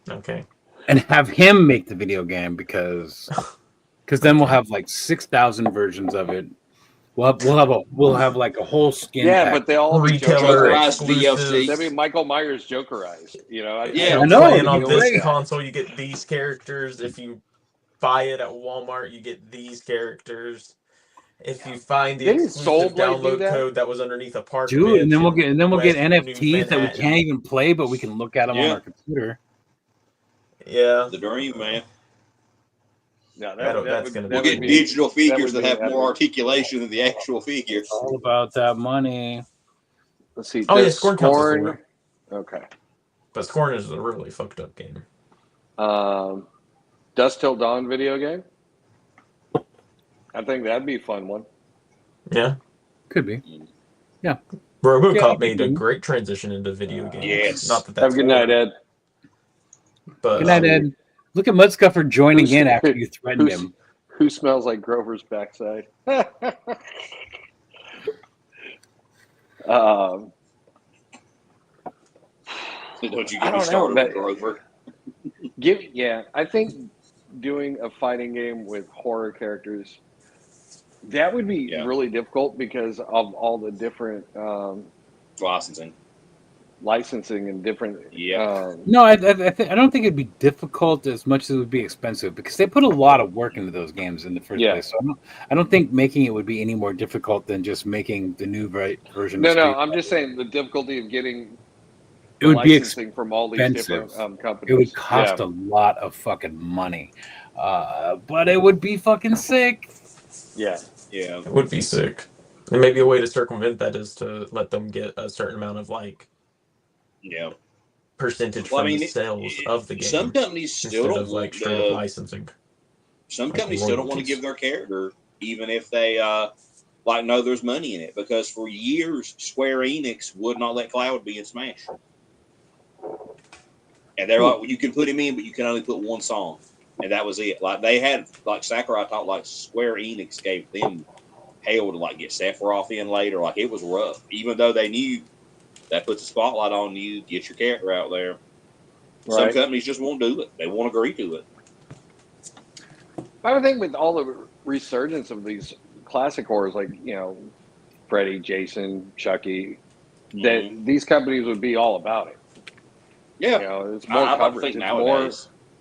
Speaker 2: Okay.
Speaker 5: and have him make the video game because then we'll have like 6,000 versions of it. We'll have like a whole skin.
Speaker 1: Yeah,
Speaker 5: pack.
Speaker 1: but they all be
Speaker 2: Retailer
Speaker 3: Jokerized
Speaker 2: exclusive.
Speaker 3: DLC.
Speaker 1: That'd be Michael Myers Jokerized. You know.
Speaker 3: Yeah,
Speaker 5: I know,
Speaker 2: Playing on
Speaker 5: you're
Speaker 2: this
Speaker 5: right.
Speaker 2: console, you get these characters. If you buy it at Walmart, you get these characters. If you find the
Speaker 1: Didn't
Speaker 2: exclusive
Speaker 1: Soul Blade do
Speaker 2: download
Speaker 1: that?
Speaker 2: code that was underneath a park
Speaker 5: Dude,
Speaker 2: bench
Speaker 5: and then we'll get
Speaker 2: West New
Speaker 5: NFTs that we
Speaker 2: Manhattan.
Speaker 5: can't even play, but we can look at them on
Speaker 3: Yeah.
Speaker 5: our computer.
Speaker 2: Yeah,
Speaker 3: The dream, man.
Speaker 1: No,
Speaker 2: that's gonna
Speaker 3: We'll
Speaker 2: be
Speaker 3: get
Speaker 2: weird.
Speaker 3: digital figures
Speaker 1: would
Speaker 3: that
Speaker 1: be
Speaker 3: have more
Speaker 1: epic.
Speaker 3: articulation than the actual figures.
Speaker 5: All about that money.
Speaker 1: Let's see.
Speaker 2: Oh, yeah,
Speaker 1: does
Speaker 2: Scorn counts as horror.
Speaker 1: Okay.
Speaker 2: But Scorn is a really fucked up game.
Speaker 1: Dusk Till Dawn video game. I think that'd be a fun one.
Speaker 2: Yeah,
Speaker 5: Could be.
Speaker 2: RoboCop
Speaker 5: Yeah,
Speaker 2: made a great transition into video games.
Speaker 3: Yes.
Speaker 2: Not that
Speaker 1: Have
Speaker 2: that's
Speaker 1: a good night,
Speaker 2: horror,
Speaker 1: Ed.
Speaker 2: but
Speaker 5: Good night, Ed. Look at Mudscuffer joining
Speaker 1: Who's-
Speaker 5: in after you threatened
Speaker 1: who's-
Speaker 5: him.
Speaker 1: Who smells like Grover's backside?
Speaker 3: Don't you
Speaker 1: I
Speaker 3: get me
Speaker 1: don't know,
Speaker 3: started
Speaker 1: but-
Speaker 3: with Grover.
Speaker 1: I think doing a fighting game with horror characters, that would be
Speaker 3: Yeah.
Speaker 1: really difficult because of all the different
Speaker 3: Licensing.
Speaker 1: licensing and different.
Speaker 3: Yeah.
Speaker 5: No, I don't think it'd be difficult as much as it would be expensive because they put a lot of work into those games in the first
Speaker 1: Yeah.
Speaker 5: place. So I don't think making it would be any more difficult than just making the new version.
Speaker 1: No,
Speaker 5: of
Speaker 1: no,
Speaker 5: Street
Speaker 1: I'm
Speaker 5: Fighter.
Speaker 1: just saying the difficulty of getting
Speaker 5: It would be
Speaker 1: licensing from all these different
Speaker 5: expensive.
Speaker 1: companies.
Speaker 5: It would cost
Speaker 1: Yeah.
Speaker 5: a lot of fucking money, but it would be fucking sick.
Speaker 1: Yeah.
Speaker 3: Yeah.
Speaker 2: it would be sick. And maybe a way to circumvent that is to let them get a certain amount of like
Speaker 3: Yeah.
Speaker 2: percentage
Speaker 3: Well,
Speaker 2: from
Speaker 3: I mean,
Speaker 2: the sales of the game
Speaker 3: Some companies still
Speaker 2: instead
Speaker 3: don't
Speaker 2: of like
Speaker 3: want
Speaker 2: straight up licensing.
Speaker 3: some
Speaker 2: like
Speaker 3: companies still don't want to
Speaker 2: royalties.
Speaker 3: give their character, even if they know there's money in it, because for years Square Enix would not let Cloud be in Smash, and they're like, well, you can put him in, but you can only put one song, and that was it. Like they had, like Sakurai thought, like Square Enix gave them hell to like get Sephiroth in later. Like it was rough, even though they knew that puts a spotlight on you, get your character out there. Some
Speaker 1: Right.
Speaker 3: companies just won't do it; they won't agree to it.
Speaker 1: I would think with all the resurgence of these classic horrors, like Freddy, Jason, Chucky, that these companies would be all about it.
Speaker 3: Yeah,
Speaker 1: It's more
Speaker 3: I don't
Speaker 1: coverage.
Speaker 3: think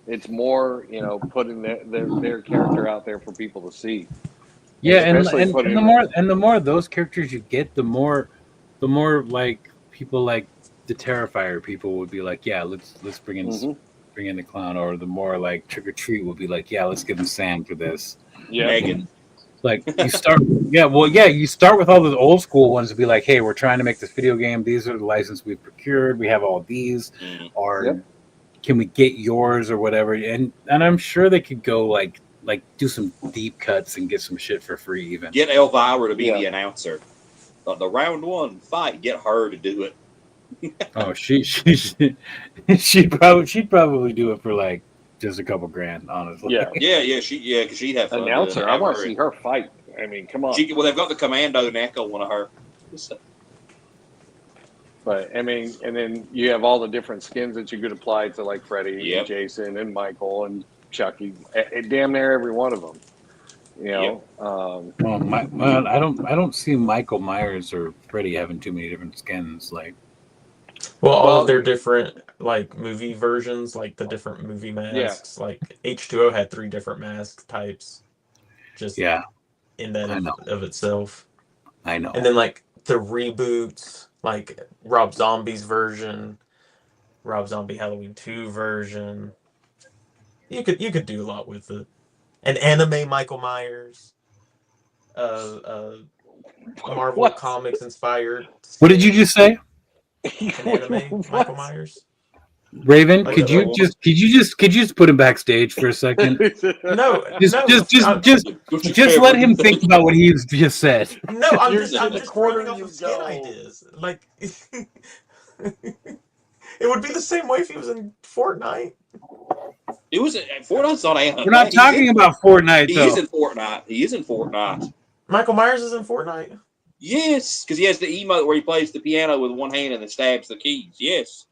Speaker 1: It's
Speaker 3: nowadays.
Speaker 1: more putting their character out there for people to see.
Speaker 5: Yeah,
Speaker 1: Especially
Speaker 5: and
Speaker 1: putting-
Speaker 5: the more of those characters you get, the more like people like the Terrifier people would be like, yeah, let's bring in the clown, or the more like Trick or Treat would be like, yeah, let's give him Sam for this.
Speaker 1: Yeah.
Speaker 3: Megan.
Speaker 5: Like you start, you start with all those old school ones to be like, hey, we're trying to make this video game. These are the licenses we've procured. We have all these, or can we get yours or whatever? And I'm sure they could go like do some deep cuts and get some shit for free even.
Speaker 3: Get Elvira to be the announcer. The round one fight, get her to do it.
Speaker 5: Oh, she'd probably do it for like just a couple grand, honestly.
Speaker 1: Yeah.
Speaker 3: Because she'd have fun.
Speaker 1: Announcer. I want to see her fight. I mean, come on.
Speaker 3: They've got the commando neck on one of her.
Speaker 1: But I mean, and then you have all the different skins that you could apply to like Freddy and Jason and Michael and Chucky. Damn near every one of them.
Speaker 5: Well, I don't see Michael Myers or Freddy having too many different skins. Like,
Speaker 2: all of their different like movie versions, like the different movie masks. Like H2O had 3 different mask types. Just in that of itself.
Speaker 5: I know.
Speaker 2: And then like the reboots, like Rob Zombie's version. Rob Zombie Halloween 2 version. You could do a lot with it. An anime Michael Myers. Marvel
Speaker 1: What?
Speaker 2: Comics inspired
Speaker 5: What did you
Speaker 2: skins.
Speaker 5: just say,
Speaker 2: An anime Michael Myers.
Speaker 5: Raven?
Speaker 2: Like
Speaker 5: Could you just put him backstage for a second?
Speaker 2: no,
Speaker 5: Just
Speaker 2: no,
Speaker 5: just just
Speaker 2: I'm,
Speaker 5: just
Speaker 3: Don't you
Speaker 5: just
Speaker 3: ever
Speaker 5: let him
Speaker 3: do
Speaker 5: think
Speaker 3: that.
Speaker 5: about what he's just said.
Speaker 2: no, I'm
Speaker 1: You're
Speaker 2: just
Speaker 1: in
Speaker 2: I'm
Speaker 1: the
Speaker 2: just
Speaker 1: corner
Speaker 2: throwing off
Speaker 1: you
Speaker 2: of skin
Speaker 1: go.
Speaker 2: ideas. Like it would be the same way if he was in Fortnite.
Speaker 3: It was Fortnite's not anime.
Speaker 5: We're not
Speaker 3: He's in
Speaker 5: talking about Fortnite
Speaker 3: He is
Speaker 5: though.
Speaker 3: in Fortnite. He is in Fortnite.
Speaker 2: Michael Myers is in Fortnite.
Speaker 3: Yes, because he has the emote where he plays the piano with one hand and then stabs the keys. Yes.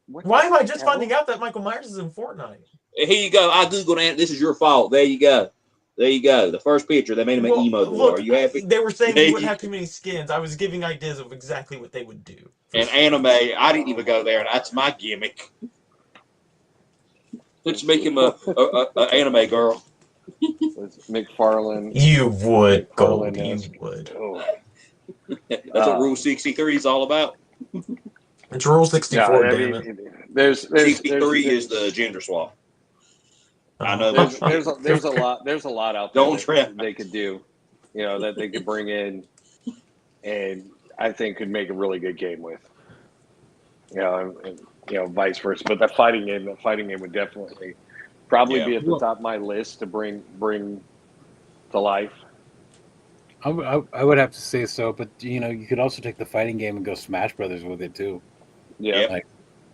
Speaker 1: What
Speaker 2: Why
Speaker 1: the
Speaker 2: am I just
Speaker 1: hell?
Speaker 2: finding out that Michael Myers is in Fortnite?
Speaker 3: Here you go. I googled it. This is your fault. There you go. There you go. The first picture they made him an
Speaker 2: Well,
Speaker 3: emote.
Speaker 2: look,
Speaker 3: Are you happy?
Speaker 2: they were saying
Speaker 3: There
Speaker 2: he wouldn't
Speaker 3: you
Speaker 2: have too many skins. I was giving ideas of exactly what they would do.
Speaker 3: And anime, I didn't even go there. That's my gimmick. Let's make him a anime girl.
Speaker 1: McFarlane.
Speaker 2: You would, Gold. You
Speaker 1: McFarlane-esque.
Speaker 2: would.
Speaker 1: Oh.
Speaker 3: That's what Rule 63 is all about.
Speaker 2: It's Rule 64,
Speaker 1: No, I
Speaker 2: damn
Speaker 1: mean,
Speaker 2: it.
Speaker 1: there's
Speaker 3: 63 is the gender swap. I know.
Speaker 1: there's a lot out there
Speaker 3: Don't
Speaker 1: that
Speaker 3: trip.
Speaker 1: they could do, that they could bring in, and I think could make a really good game with, and vice versa. But that fighting game would definitely probably be at the top of my list to bring to life.
Speaker 5: I would have to say so, but you could also take the fighting game and go Smash Brothers with it too.
Speaker 1: Yeah,
Speaker 5: like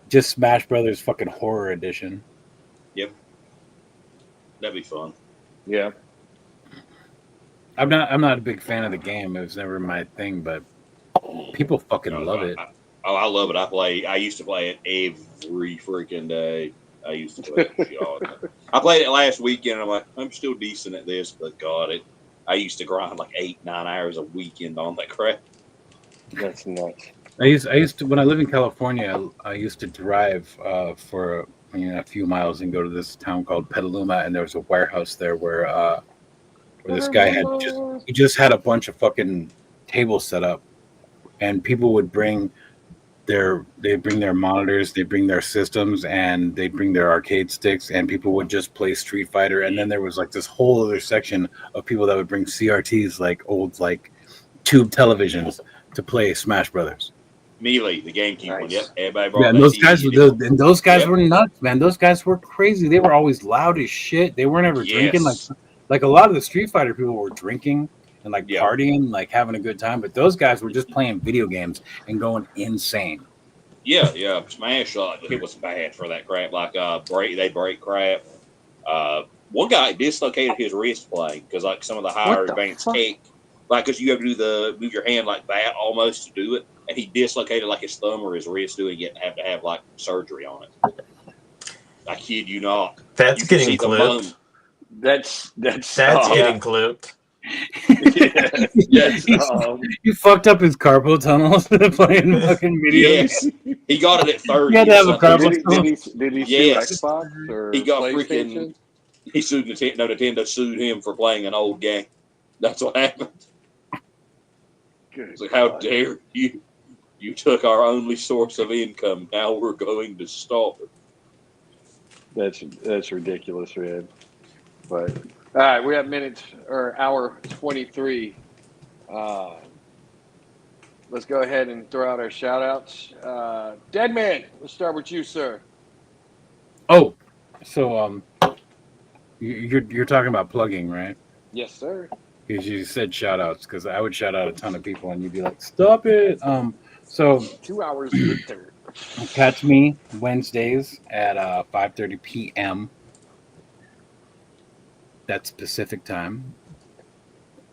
Speaker 5: just Smash Brothers fucking horror edition.
Speaker 3: Yep, that'd be fun.
Speaker 1: Yeah,
Speaker 5: I'm not a big fan of the game. It was never my thing, but people fucking love it.
Speaker 3: I love it. I used to play it every freaking day. I used to play it shit all the time. I played it last weekend, and I'm like, I'm still decent at this, but God, I used to grind like 8-9 hours a weekend on that crap.
Speaker 1: that's nuts.
Speaker 5: I used to when I lived in California. I used to drive for a few miles and go to this town called Petaluma, and there was a warehouse there where this guy had just had a bunch of fucking tables set up, and people would bring their monitors, they bring their systems, and they bring their arcade sticks, and people would just play Street Fighter. And then there was like this whole other section of people that would bring CRTs, like old like tube televisions, to play Smash Brothers.
Speaker 3: Melee, the GameCube one.
Speaker 1: Nice.
Speaker 3: Yep, everybody brought
Speaker 5: Yeah, and
Speaker 3: that
Speaker 5: those guys
Speaker 3: Yep.
Speaker 5: were nuts, man. Those guys were crazy. They were always loud as shit. They weren't ever drinking.
Speaker 3: Yes.
Speaker 5: Like a lot of the Street Fighter people were drinking and like
Speaker 3: Yeah.
Speaker 5: partying, like having a good time. But those guys were just playing video games and going insane.
Speaker 3: Yeah. Smash, it was bad for that crap. Like they break crap. One guy dislocated his wrist playing because like some of the higher advanced tech, like because you have to do move your hand like that almost to do it, and he dislocated like his thumb or his wrist doing it, and have to have like surgery on it. I kid you not.
Speaker 2: That's
Speaker 3: You can
Speaker 2: getting
Speaker 3: see the
Speaker 2: clipped.
Speaker 3: bone.
Speaker 1: That's
Speaker 2: Getting clipped.
Speaker 5: You fucked up his carpal tunnels playing fucking video games.
Speaker 3: Yes, he got it at 30.
Speaker 5: You had to have a
Speaker 3: or something.
Speaker 5: carpal
Speaker 1: Did he
Speaker 3: Yes.
Speaker 1: sue Xbox or
Speaker 3: He got
Speaker 1: PlayStation?
Speaker 3: He sued Nintendo. Nintendo sued him for playing an old game. That's what happened.
Speaker 1: Good
Speaker 3: It's like, how
Speaker 1: God.
Speaker 3: dare you? You took our only source of income. Now we're going to stop it.
Speaker 1: That's ridiculous, man. But all right, we have hour 23. Let's go ahead and throw out our shout outs. Deadman, let's start with you, sir.
Speaker 5: Oh, so you're talking about plugging, right?
Speaker 1: Yes, sir.
Speaker 5: Because you said shout outs, because I would shout out a ton of people and you'd be like, stop it. So
Speaker 1: 2 hours later.
Speaker 5: catch me Wednesdays at 5:30 p.m. That's Pacific time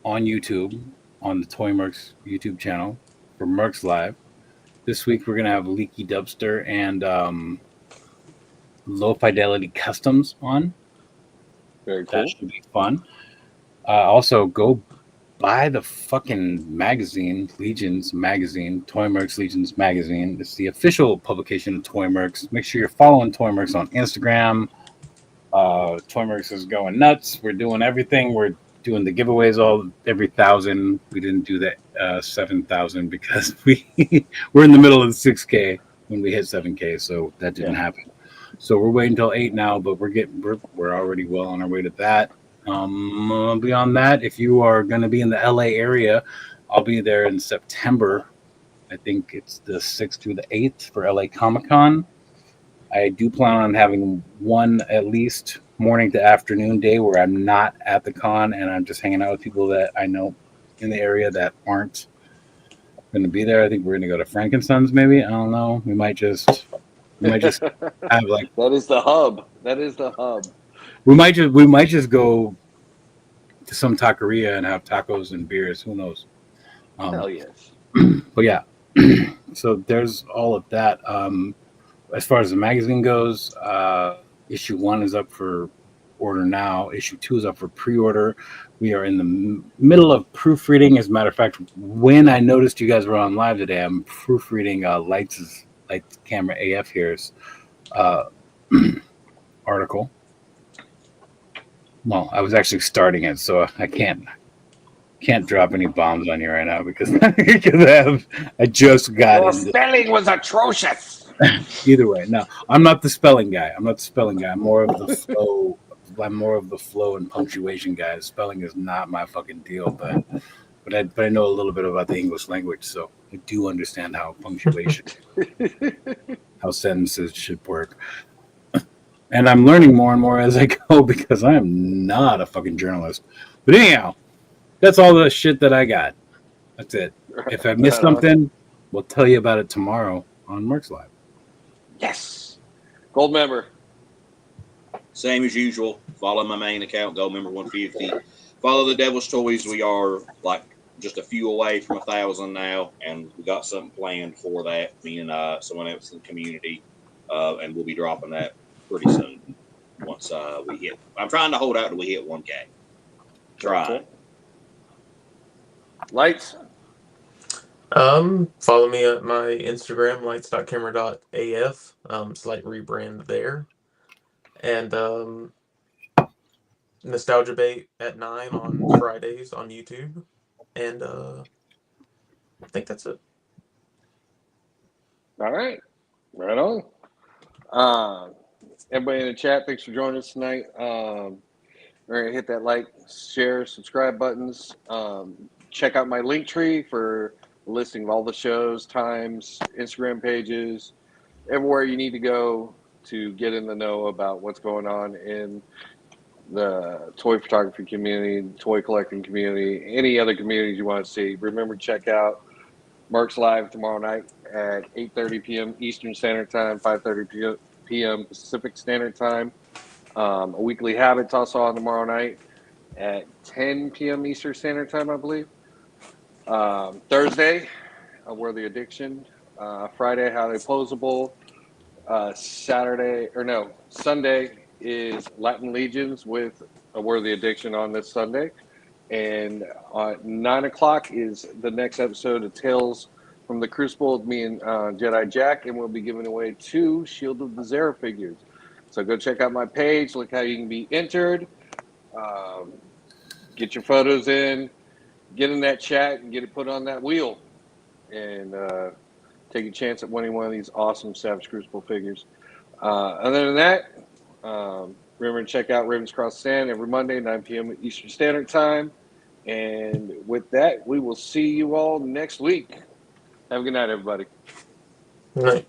Speaker 5: on YouTube, on the Toy Mercs YouTube channel for Mercs Live. This week we're gonna have Leaky Dubster and Low Fidelity Customs on.
Speaker 1: Very cool.
Speaker 5: That should be fun. Also, go buy the fucking magazine, Legions magazine, Toy Mercs Legions magazine. It's the official publication of Toy Mercs. Make sure you're following Toy Mercs on Instagram. Toy Mercs is going nuts. We're doing everything. We're doing the giveaways every 1,000. We didn't do that 7,000 because we're in the middle of the 6K. when we hit 7K, so that didn't happen. So we're waiting until 8 now, but we're already well on our way to that. Beyond that, if you are going to be in the LA area, I'll be there in September. I think it's the 6th through the 8th for LA Comic Con. I do plan on having one at least morning to afternoon day where I'm not at the con and I'm just hanging out with people that I know in the area that aren't going to be there. I think we're going to go to Frankenstein's maybe. I don't know. We might just have like
Speaker 1: That is the hub. That is the hub.
Speaker 5: we might just go to some taqueria and have tacos and beers. Who knows?
Speaker 1: Hell yes.
Speaker 5: But yeah, so there's all of that. As far as the magazine goes, issue 1 is up for order now. Issue 2 is up for pre-order. We are in the middle of proofreading. As a matter of fact, when I noticed you guys were on live today, I'm proofreading Lights Camera AF here's article. Well, I was actually starting it, so I can't drop any bombs on you right now because I just got
Speaker 1: Your
Speaker 5: into
Speaker 1: spelling was atrocious.
Speaker 5: Either way, no, I'm not the spelling guy. I'm more of the flow. I'm more of the flow and punctuation guy. Spelling is not my fucking deal, but I know a little bit about the English language, so I do understand how punctuation, how sentences should work. And I'm learning more and more as I go because I am not a fucking journalist. But anyhow, that's all the shit that I got. That's it. If I missed something, we'll tell you about it tomorrow on Mercs Live.
Speaker 1: Yes. Gold member.
Speaker 3: Same as usual. Follow my main account, Gold Member 150. Follow the Devil's Toys. We are like just a few away from 1,000 now, and we got something planned for that. Me and someone else in the community, and we'll be dropping that pretty soon. Once we hit, I'm trying to hold out till we hit 1K. Try.
Speaker 1: Lights.
Speaker 2: Follow me at my Instagram, lights.camera.af. Slight rebrand there. And Nostalgia Bait at 9 on Fridays on YouTube. And I think that's it.
Speaker 1: All right. Right on. Everybody in the chat, thanks for joining us tonight. We're going to hit that like, share, subscribe buttons. Check out my link tree for a listing of all the shows, times, Instagram pages, everywhere you need to go to get in the know about what's going on in the toy photography community, toy collecting community, any other communities you want to see. Remember, check out Mercs Live tomorrow night at 8:30 p.m. Eastern Standard Time, 5:30 p.m. Pacific Standard Time. A Weekly Habits also on tomorrow night at 10 p.m. Eastern Standard Time, I believe. Thursday, Worthy Addiction. Friday, How They Posable. Sunday is Latin Legions with A Worthy Addiction on this Sunday. And 9 o'clock is the next episode of Tales from the Crucible with me and Jedi Jack, and we'll be giving away 2 Shield of the Zera figures. So go check out my page, look how you can be entered, get your photos in, get in that chat, and get it put on that wheel, and take a chance at winning one of these awesome Savage Crucible figures. Other than that, remember to check out Ravens Cross Stand every Monday, 9 p.m. Eastern Standard Time. And with that, we will see you all next week. Have a good night, everybody.
Speaker 2: Good night.